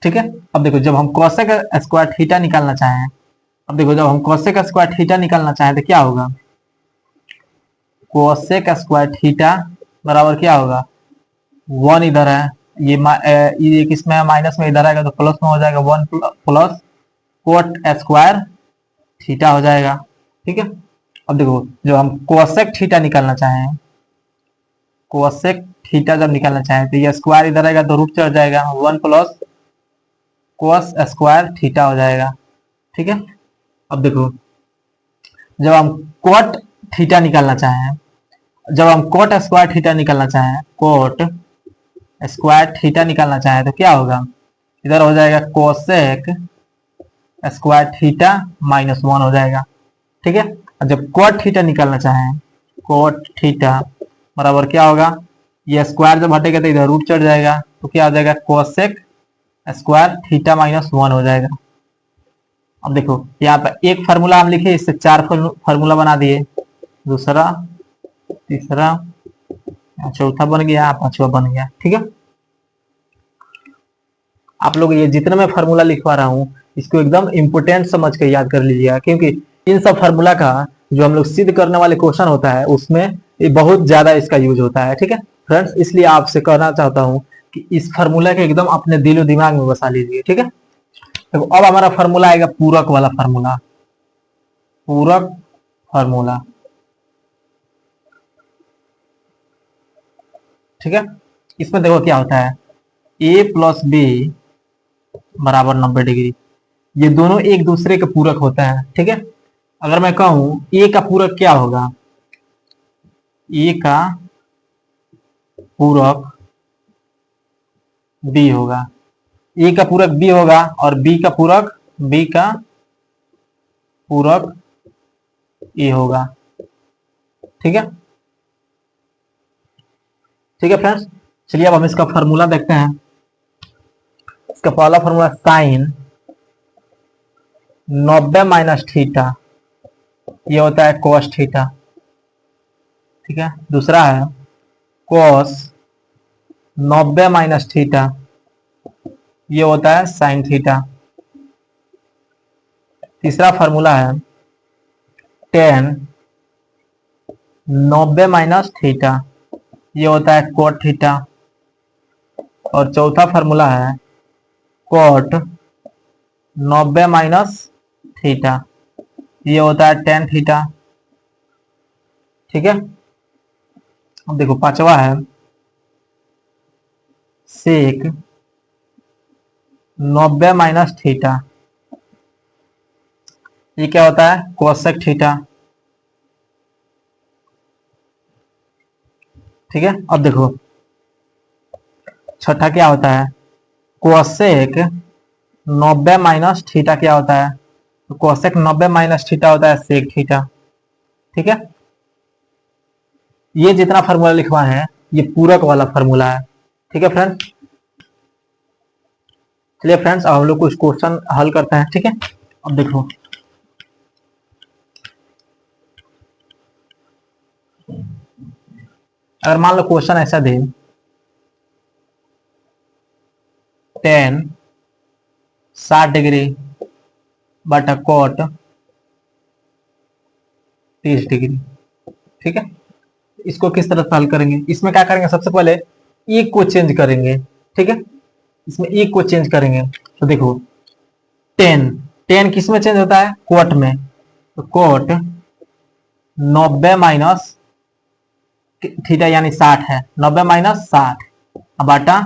ठीक है, अब देखो, जब हम कोसेक स्क्वायर थीटा निकालना चाहें, अब देखो, जब हम कोसेक स्क्वायर थीटा निकालना चाहें तो क्या होगा, कोसेक स्क्वायर थीटा बराबर क्या होगा, 1 इधर है, ये किसमें है, माइनस में, इधर आएगा तो प्लस में हो जाएगा, 1 प्लस कोट स्क्वायर थीटा हो जाएगा। ठीक है, अब देखो, जब हम कोसेक थीटा निकालना चाहें, कोसेक थीटा जब निकालना चाहें तो ये स्क्वायर इधर आएगा तो रूट चढ़ जाएगा, 1 प्लस कोस स्क्वायर थीटा हो जाएगा। ठीक है, अब देखो, जब हम कोट थीटा निकालना चाहें, जब हम कोट स्क्वायर थीटा निकालना चाहें, कोट स्क्वायर थीटा निकालना चाहें तो क्या होगा, इधर हो जाएगा कोसेक स्क्वायर थीटा माइनस 1 हो जाएगा। ठीक है, जब कोट थीटा निकालना चाहें, कोट थीटा बराबर क्या होगा, ये स्क्वायर जब हटेगा तो इधर रूट चढ़ जाएगा तो क्या हो जाएगा, कोसेक स्क्वायर थीटा माइनस 1 हो जाएगा। अब देखो यहाँ पे एक फार्मूला हम लिखे, इससे 4 फार्मूला बना दिए, दूसरा, तीसरा, चौथा बन गया, पांचवा बन गया। ठीक है, आप लोग ये जितना मैं फार्मूला लिखवा रहा हूँ इसको एकदम इंपोर्टेंट समझ के याद कर लीजिएगा, क्योंकि इन सब फार्मूला का जो हम लोग सिद्ध करने वाले क्वेश्चन होता है उसमें ये बहुत ज्यादा इसका यूज होता है। ठीक है फ्रेंड्स, इसलिए आपसे कहना चाहता हूँ कि इस फार्मूला के एकदम अपने दिलो दिमाग में बसा लीजिए। ठीक है, देखो अब हमारा फार्मूला आएगा पूरक वाला फार्मूला, पूरक फार्मूला। ठीक है, इसमें देखो क्या होता है, a प्लस बी बराबर 90 डिग्री, ये दोनों एक दूसरे के पूरक होता है। ठीक है, अगर मैं कहूं a का पूरक क्या होगा, a का पूरक b होगा, a का पूरक b होगा और b का पूरक a होगा। ठीक है, ठीक है फ्रेंड्स, चलिए अब हम इसका फार्मूला देखते हैं। इसका पहला फार्मूला साइन 90 माइनस थीटा, ये होता है कोस थीटा। ठीक है, दूसरा है कोस 90 माइनस थीटा, ये होता है साइन थीटा। तीसरा फार्मूला है टेन 90 माइनस थीटा, ये होता है कोट थीटा। और चौथा फार्मूला है कोट 90 माइनस थीटा, ये होता है टेन थीटा। ठीक है, अब देखो पांचवा है सेक 90 माइनस थीटा, ये क्या होता है कोसेक थीटा। ठीक है, अब देखो छठा क्या होता है कोसेक 90 माइनस थीटा, क्या होता है तो कोसेक 90 माइनस थीटा होता है सेक थीटा। ठीक है, ये जितना फार्मूला लिखवा है ये पूरक वाला फार्मूला है। ठीक है फ्रेंड्स, चलिए फ्रेंड्स अब हम लोग कुछ क्वेश्चन हल करते हैं। ठीक है, अब देखो अगर मान लो क्वेश्चन ऐसा दे टेन 60 डिग्री बटा कोट 30 डिग्री। ठीक है, इसको किस तरह से हल करेंगे, इसमें क्या करेंगे सबसे पहले e को चेंज करेंगे। ठीक है, इसमें e को चेंज करेंगे तो देखो टेन टेन किस में चेंज होता है कोट में, तो कोट 90 माइनस थीटा यानी 60 है, 90 माइनस 60 बटा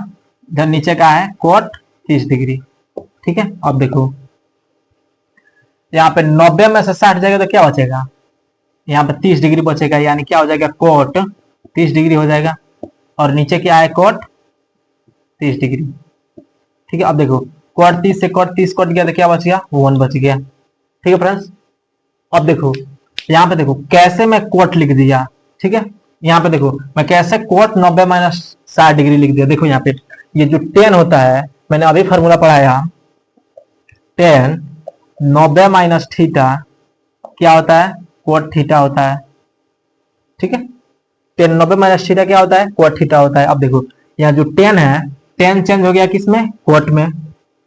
इधर नीचे का है कोट 30 डिग्री। ठीक है, अब देखो यहाँ पे 90 में से 60 जाएगा तो क्या बचेगा, यहाँ पे 30 डिग्री बचेगा, यानी क्या हो जाएगा कोट 30 डिग्री हो जाएगा और नीचे क्या है कोट 30 डिग्री। ठीक है, अब देखो कोट 30 से कोट 30 कट गया तो क्या बच गया 1 बच गया। ठीक है फ्रेंड्स, अब देखो यहाँ पे देखो कैसे मैं कोट लिख दिया। ठीक है, यहाँ पे देखो मैं कैसे कोट 90 माइनस 60 डिग्री लिख दिया। देखो यहाँ पे ये जो 10 होता है मैंने अभी फार्मूला पढ़ाया, 10 90 माइनस थीटा क्या होता है कोट थीटा होता है। ठीक है, 10 90 माइनस थीटा क्या होता है कोट थीटा होता है। अब देखो यहाँ जो 10 है 10 चेंज हो गया किसमें कोट में,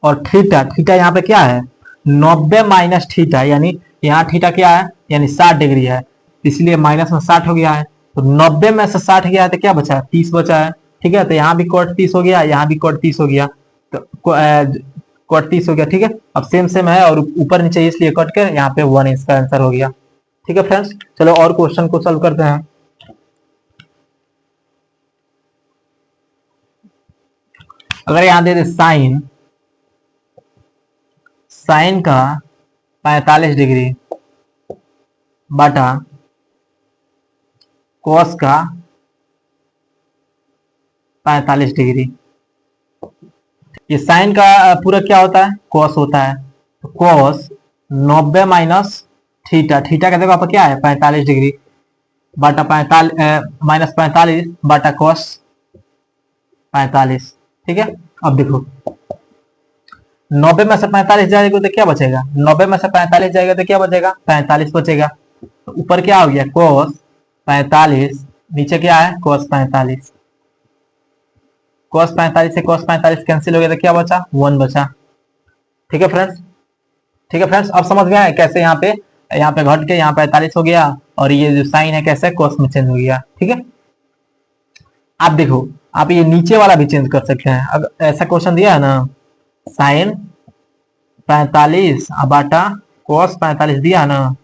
और थीटा थीटा यहाँ पे क्या है 90 माइनस थीटा, यानी यहाँ थीटा क्या है यानी 60 डिग्री है, इसलिए माइनस में 60 हो गया है, तो 90 में से 60 गया है तो क्या बचा 30 बचा है। ठीक है, तो यहाँ भी कोट 30 हो गया, यहाँ भी कोट 30 हो गया, तो कोट 30 हो गया। ठीक है, अब सेम सेम है और ऊपर नीचे इसलिए कट कर यहाँ पे 1 इसका आंसर हो गया। ठीक है फ्रेंड्स, चलो और क्वेश्चन को सॉल्व करते हैं। अगर यहाँ दे दे साइन साइन का 45 डिग्री बटा कॉस का 45 डिग्री, ये साइन का पूरा क्या होता है कॉस होता है, तो कॉस 90 माइनस थीटा, थीटा का देखो आप क्या है 45 डिग्री बटा 45 माइनस 45 बटा कॉस 45। ठीक है, अब देखो 90 में से 45 जाएगा तो क्या बचेगा, 90 में से 45 जाएगा तो क्या बचेगा, 45 बचेगा। तो ऊपर क्या हो गया, cos 45, नीचे क्या है, cos 45। cos 45 से cos 45 कैंसिल हो गया तो क्या बचा, 1 बचा। ठीक है फ्रेंड्स, ठीक है फ्रेंड्स, अब समझ गए हैं कैसे यहाँ पे घट के यहाँ 45 हो गया, और ये जो साइन है कैसे cos में चेंज हो गया। ठीक है, आप देखो, आप ये नीचे वाला भी चेंज कर सकते हैं। अगर ऐसा क्वेश्चन दिया है ना, साइन 45 बाटा cos 45 दिया है ना,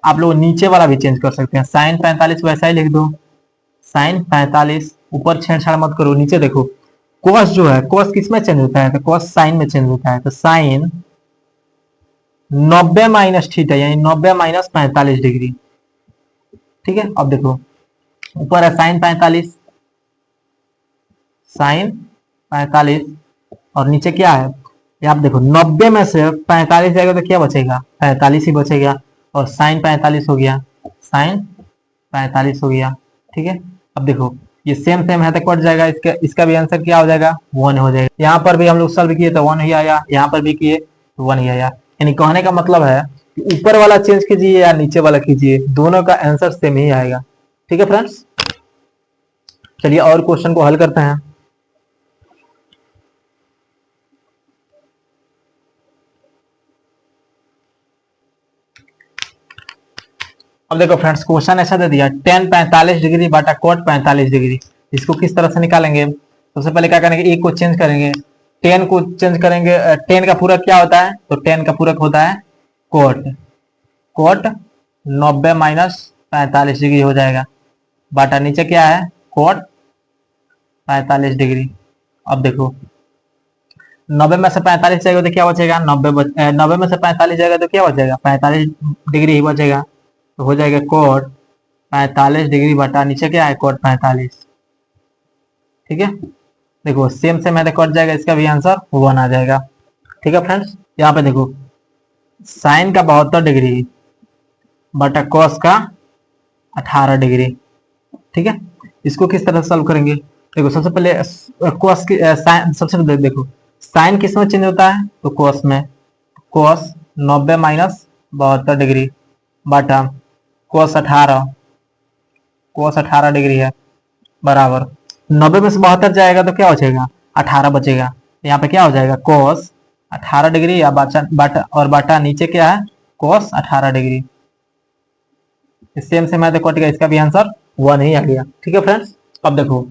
आप लोग नीचे वाला भी चेंज कर सकते हैं। साइन 45 वैसा ही लिख दो, साइन 45, ऊपर छेड़छाड़ मत करो, नीचे देखो। cos जो है, cos किस में चेंज होता है, तो cos साइन में चेंज होता है। तो साइन 90 माइनस थीटा, यानी 90 माइनस 45 डिग्री। ठीक है, अब देखो ऊपर है साइन 45, साइन 45, और नीचे क्या है, ये आप देखो 90 में से 45 जाएगा तो क्या बचेगा, 45 ही बचेगा, और साइन 45 हो गया, साइन 45 हो गया। ठीक है, अब देखो ये सेम सेम है तो कट जाएगा, इसका भी आंसर क्या हो जाएगा, 1 हो जाएगा। यहाँ पर भी हम लोग सॉल्व किए तो 1 ही आया, यहाँ पर भी किए तो 1 ही आया। यानी कहने का मतलब है कि ऊपर वाला चेंज कीजिए या नीचे वाला कीजिए, दोनों का आंसर सेम ही आएगा। ठीक है फ्रेंड्स, चलिए और क्वेश्चन को हल करते हैं। अब देखो फ्रेंड्स, क्वेश्चन ऐसा दे दिया, tan 45 डिग्री बाटा cot 45 डिग्री, इसको किस तरह से निकालेंगे। सबसे पहले क्या करेंगे, एक को चेंज करेंगे, tan को चेंज करेंगे। tan का पूरक क्या होता है, तो tan का पूरक होता है cot। cot 90 माइनस 45 डिग्री हो जाएगा, बाटा नीचे क्या है, cot 45 डिग्री। अब देखो 90 में से 45 जाएगा तो क्या बचेगा, 90 में से 45 जाएगा तो क्या बचेगा, 45 डिग्री ही बचेगा। तो हो जाएगा कोट 45 डिग्री बटा नीचे क्या है, कोट 45। ठीक है, देखो सेम से मैंने कट जाएगा, इसका भी आंसर 1 आ जाएगा। ठीक है फ्रेंड्स, यहाँ पे देखो साइन का 72 डिग्री बटा कॉस का 18 डिग्री। ठीक है, इसको किस तरह सॉल्व करेंगे, देखो सबसे पहले कॉस की साइन, सबसे पहले देखो साइन किस में चेंज होता है, तो कॉस में। कॉस 90 माइनस 72 डिग्री बटा cos 18, cos 18 डिग्री है, बराबर 90 में से 72 जाएगा तो क्या बचेगा, 18 बचेगा। यहाँ पे क्या हो जाएगा, cos 18 डिग्री या बाटा और बाटा नीचे क्या है, cos 18 डिग्री। सेम से मैं कट गया, इसका भी आंसर 1 ही आ गया। ठीक है फ्रेंड्स, अब देखो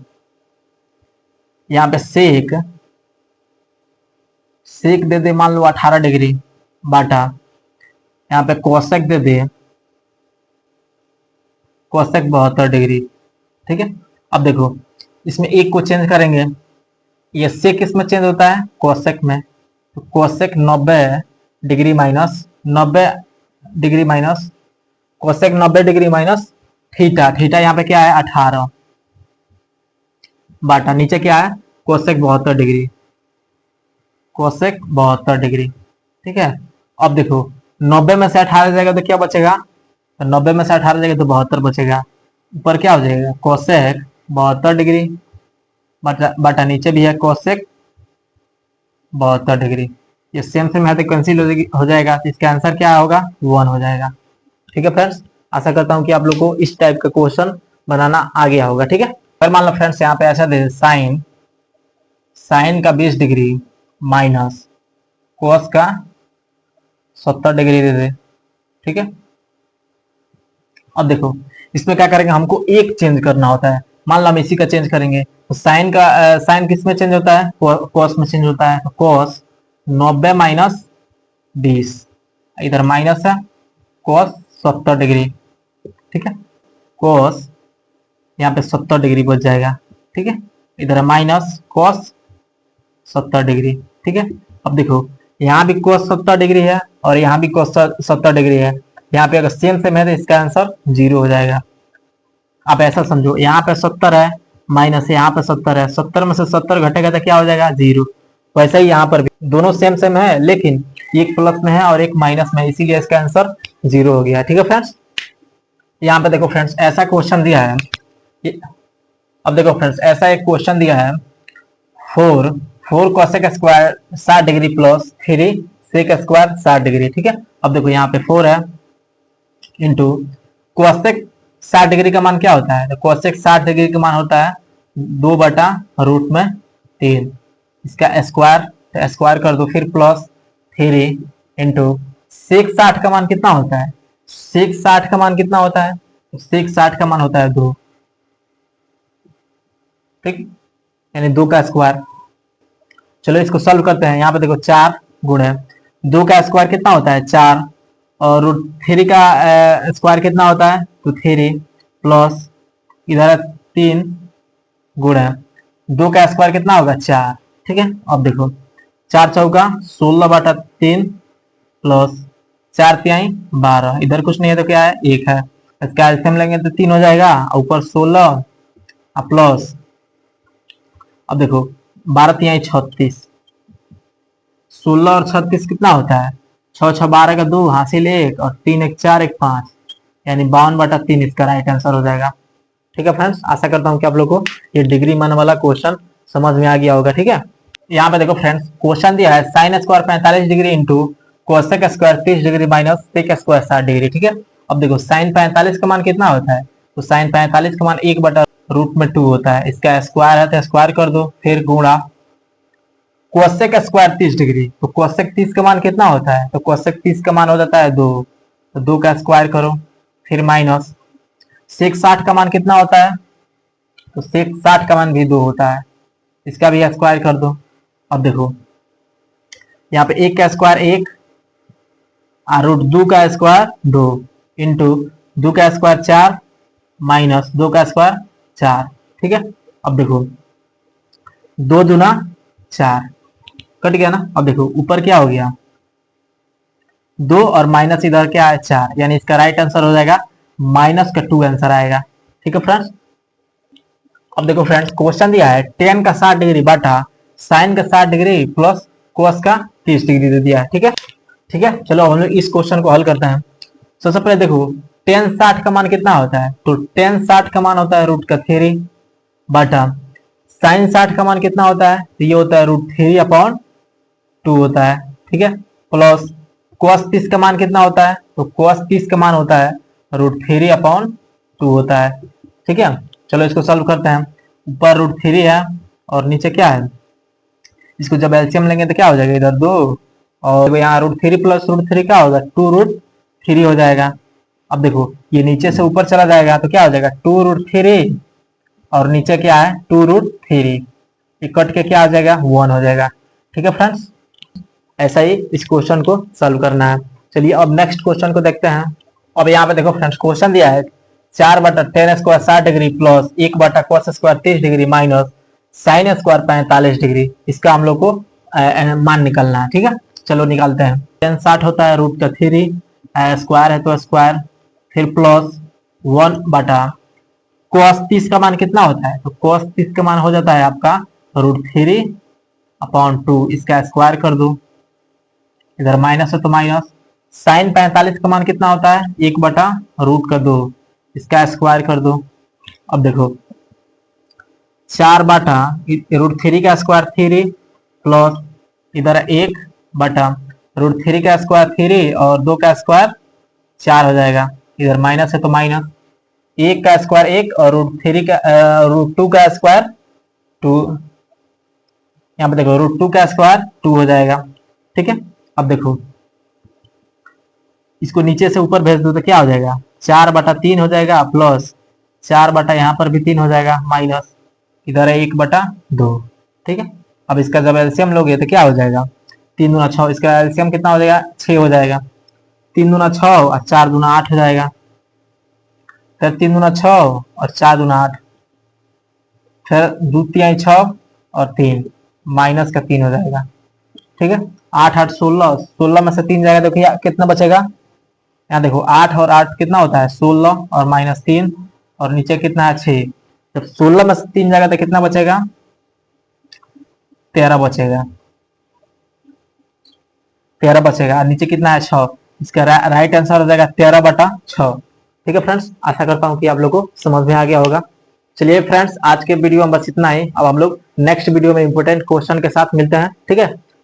यहाँ पे सेक दे दे मान लो 18 डिग्री बाटा, यहाँ पे कोसेक दे दे कोसेक 72 डिग्री। ठीक है, अब देखो इसमें एक को चेंज करेंगे, ये सेक किस में चेंज होता है, कोसेक में। तो cosec 90 degree minus 90 degree minus cosec 90 degree minus theta, theta यहाँ पे क्या है 18 बाटा नीचे क्या है, कोसेक 72 डिग्री, कोसेक 72 डिग्री। ठीक है, अब देखो 90 में से 18 जाएगा तो क्या बचेगा, तो 90 में से 18 जाएगा तो 72 बचेगा। ऊपर क्या हो जाएगा, कोसेक 72 डिग्री बटा नीचे भी है कोसेक 72 डिग्री। ये सेम सेम है तो कैंसिल हो जाएगा, तो इसका आंसर क्या होगा, 1 हो जाएगा। ठीक है फ्रेंड्स, आशा करता हूँ कि आप लोग को इस टाइप का क्वेश्चन बनाना आ गया होगा। ठीक है, फिर मान लो फ्रेंड्स यहाँ पे ऐसा दे साइन का 20 डिग्री माइनस कोस का 70 डिग्री दे दे। ठीक है, अब देखो इसमें क्या करेंगे, हमको एक चेंज करना होता है। मान लो हम इसी का चेंज करेंगे, तो साइन का साइन किस में चेंज होता है, कोस में चेंज होता है। तो कोस 90 माइनस 20, इधर माइनस है, कोस 70 डिग्री। ठीक है, कोस यहाँ पे 70 डिग्री बच जाएगा। ठीक है, इधर माइनस कोस 70 डिग्री। ठीक है, अब देखो यहाँ भी कोस 70 डिग्री है और यहाँ भी कोस 70 डिग्री है, यहाँ पे अगर सेम सेम है तो इसका आंसर 0 हो जाएगा। आप ऐसा समझो, यहाँ पे 70 है माइनस यहाँ पे 70 है, 70 में से 70 घटेगा तो क्या हो जाएगा, 0। वैसे ही यहाँ पर भी दोनों सेम सेम है, लेकिन एक प्लस में है और एक माइनस में, इसीलिए इसका आंसर 0 हो गया। ठीक है फ्रेंड्स, यहाँ पे देखो फ्रेंड्स ऐसा क्वेश्चन दिया है, अब देखो फ्रेंड्स ऐसा एक क्वेश्चन दिया है, 4 cosec square 60 degree plus 3 sec square 60 degree. ठीक है, अब देखो यहाँ पे 4 है इंटू कोसेक 60 डिग्री का मान क्या होता है, तो कोसेक 60 डिग्री का मान होता है 2/√3। इसका स्क्वायर, तो स्क्वायर कर दो, फिर प्लस 3 इंटू सेक 60 का मान कितना होता है, सेक 60 का मान कितना होता है, तो सेक 60 का मान होता है 2। ठीक, यानी 2 का स्क्वायर। चलो इसको सॉल्व करते हैं। यहाँ पे देखो 4 गुण है, 2 का स्क्वायर कितना होता है 4, और √3 का स्क्वायर कितना होता है, तो 3 प्लस इधर 3 गुण है 2 का स्क्वायर कितना होगा 4। ठीक है, अब देखो 4 चौका 16/3 प्लस 4 तिहाई 12, इधर कुछ नहीं है तो क्या है 1 है, इसका एलसीएम लेंगे तो 3 हो जाएगा, ऊपर 16 प्लस, अब देखो 12 तिहाई 36, 16 और 36 कितना होता है 6 6 12 का 2 हासिल 1 और 3 1 4 1 5, यानी 52/3 इसका राइट आंसर हो जाएगा। ठीक है फ्रेंड्स, आशा करता हूँ कि आप लोग को ये डिग्री मान वाला क्वेश्चन समझ में आ गया होगा। ठीक है, यहाँ पे देखो फ्रेंड्स क्वेश्चन दिया है sine square 45 degree into cosec square 30 degree minus sec square 60 degree. ठीक है, अब देखो साइन 45 का मान कितना होता है, तो साइन 45 का मान 1/√2 होता है, इसका स्क्वायर है तो स्क्वायर कर दो, फिर गुणा कोसेक स्क्वायर 30 डिग्री, तो कोसेक 30 का मान कितना होता है, तो कोसेक 30 का मान हो जाता है 2, तो 2 का स्क्वायर करो, फिर माइनस सेक 60 का मान कितना होता है, तो सेक 60 का मान भी 2 होता है, इसका भी स्क्वायर कर दो। अब देखो यहाँ पे 1 का स्क्वायर 1 और √2 का स्क्वायर 2 इंटू 2 का स्क्वायर 4 माइनस 2 का स्क्वायर 4। ठीक है, अब देखो 2 दूना 4 कट गया ना, अब देखो ऊपर क्या हो गया 2 और माइनस इधर क्या है 4, यानी इसका राइट आंसर हो जाएगा -2 आंसर आएगा। ठीक है फ्रेंड्स, अब देखो फ्रेंड्स क्वेश्चन दिया है tan का 60 डिग्री बटा साइन का 60 डिग्री प्लस कोस का 30 डिग्री दे दिया है। ठीक है, ठीक है, चलो हम लोग इस क्वेश्चन को हल करते हैं। सबसे पहले देखो tan 60 का मान कितना होता है, तो tan 60 का मान होता है √3 बटा साइन 60 का मान कितना होता है, तो ये होता है √3/2 होता है। ठीक है, प्लस कोस 30 का मान कितना होता है, तो कोस 30 का मान होता है √3/2 होता है। ठीक है, चलो इसको सॉल्व करते हैं। ऊपर √3 है और नीचे क्या है, इसको जब एलसीएम लेंगे तो क्या हो जाएगा इधर 2, और यहाँ √3 प्लस √3 क्या होगा 2√3 हो जाएगा। अब देखो ये नीचे से ऊपर चला जाएगा तो क्या हो जाएगा 2√3 और नीचे क्या है 2√3, ये कट के क्या हो जाएगा 1 हो जाएगा। ठीक है फ्रेंड्स, ऐसा ही इस क्वेश्चन को सॉल्व करना है। चलिए अब नेक्स्ट क्वेश्चन को देखते हैं। अब यहाँ पे देखो फ्रेंड्स क्वेश्चन दिया है 4/tan square 60 degree plus 1/cos square 30 degree minus sign square 45 degree, इसका हम लोग को मान निकालना है। ठीक है, चलो निकालते हैं। tan 60 होता है √3, स्क्वायर है तो स्क्वायर, फिर प्लस 1/cos 30 का मान कितना होता है, तो cos 30 का मान हो जाता है आपका √3/2, इसका स्क्वायर कर दो, इधर माइनस है तो माइनस, साइन 45 का मान कितना होता है 1/√2, इसका स्क्वायर कर दो। अब देखो 4/√3 का स्क्वायर 3 प्लस इधर 1/√3 का स्क्वायर 3 और 2 का स्क्वायर 4 हो जाएगा, इधर माइनस है तो माइनस, 1 का स्क्वायर 1 और √3 का √2 का स्क्वायर 2, यहाँ पे देखो √2 का स्क्वायर 2 हो जाएगा। ठीक है, अब देखो इसको नीचे से ऊपर भेज दो तो क्या हो जाएगा 4/3 हो जाएगा, प्लस 4 यहाँ पर भी 3 हो जाएगा, माइनस इधर है 1/2। ठीक है, अब इसका जब एलसीएम लोगे तो क्या हो जाएगा 3 दूना 6, इसका एलसीएम कितना हो जाएगा 6 हो जाएगा, 3 दूना 6 और 4 दूना 8 हो जाएगा, फिर 3 दूना 6 और 4 दूना 8, फिर 2 तिहाई 6 और 3 माइनस का 3 हो जाएगा। ठीक है, 8 8 16, 16 में से 3 जाएगा तो कितना बचेगा, यहाँ देखो 8 और 8 कितना होता है 16 और माइनस 3 और नीचे कितना है 6, जब 16 में से 3 जाएगा तो कितना बचेगा 13 बचेगा, 13 बचेगा, नीचे कितना है 6, इसका राइट आंसर हो जाएगा 13/6। ठीक है फ्रेंड्स, आशा करता हूँ कि आप लोग को समझ में आ गया होगा। चलिए फ्रेंड्स, आज के वीडियो में बस इतना ही। अब हम लोग नेक्स्ट वीडियो में इंपोर्टेंट क्वेश्चन के साथ मिलते हैं, ठीक है।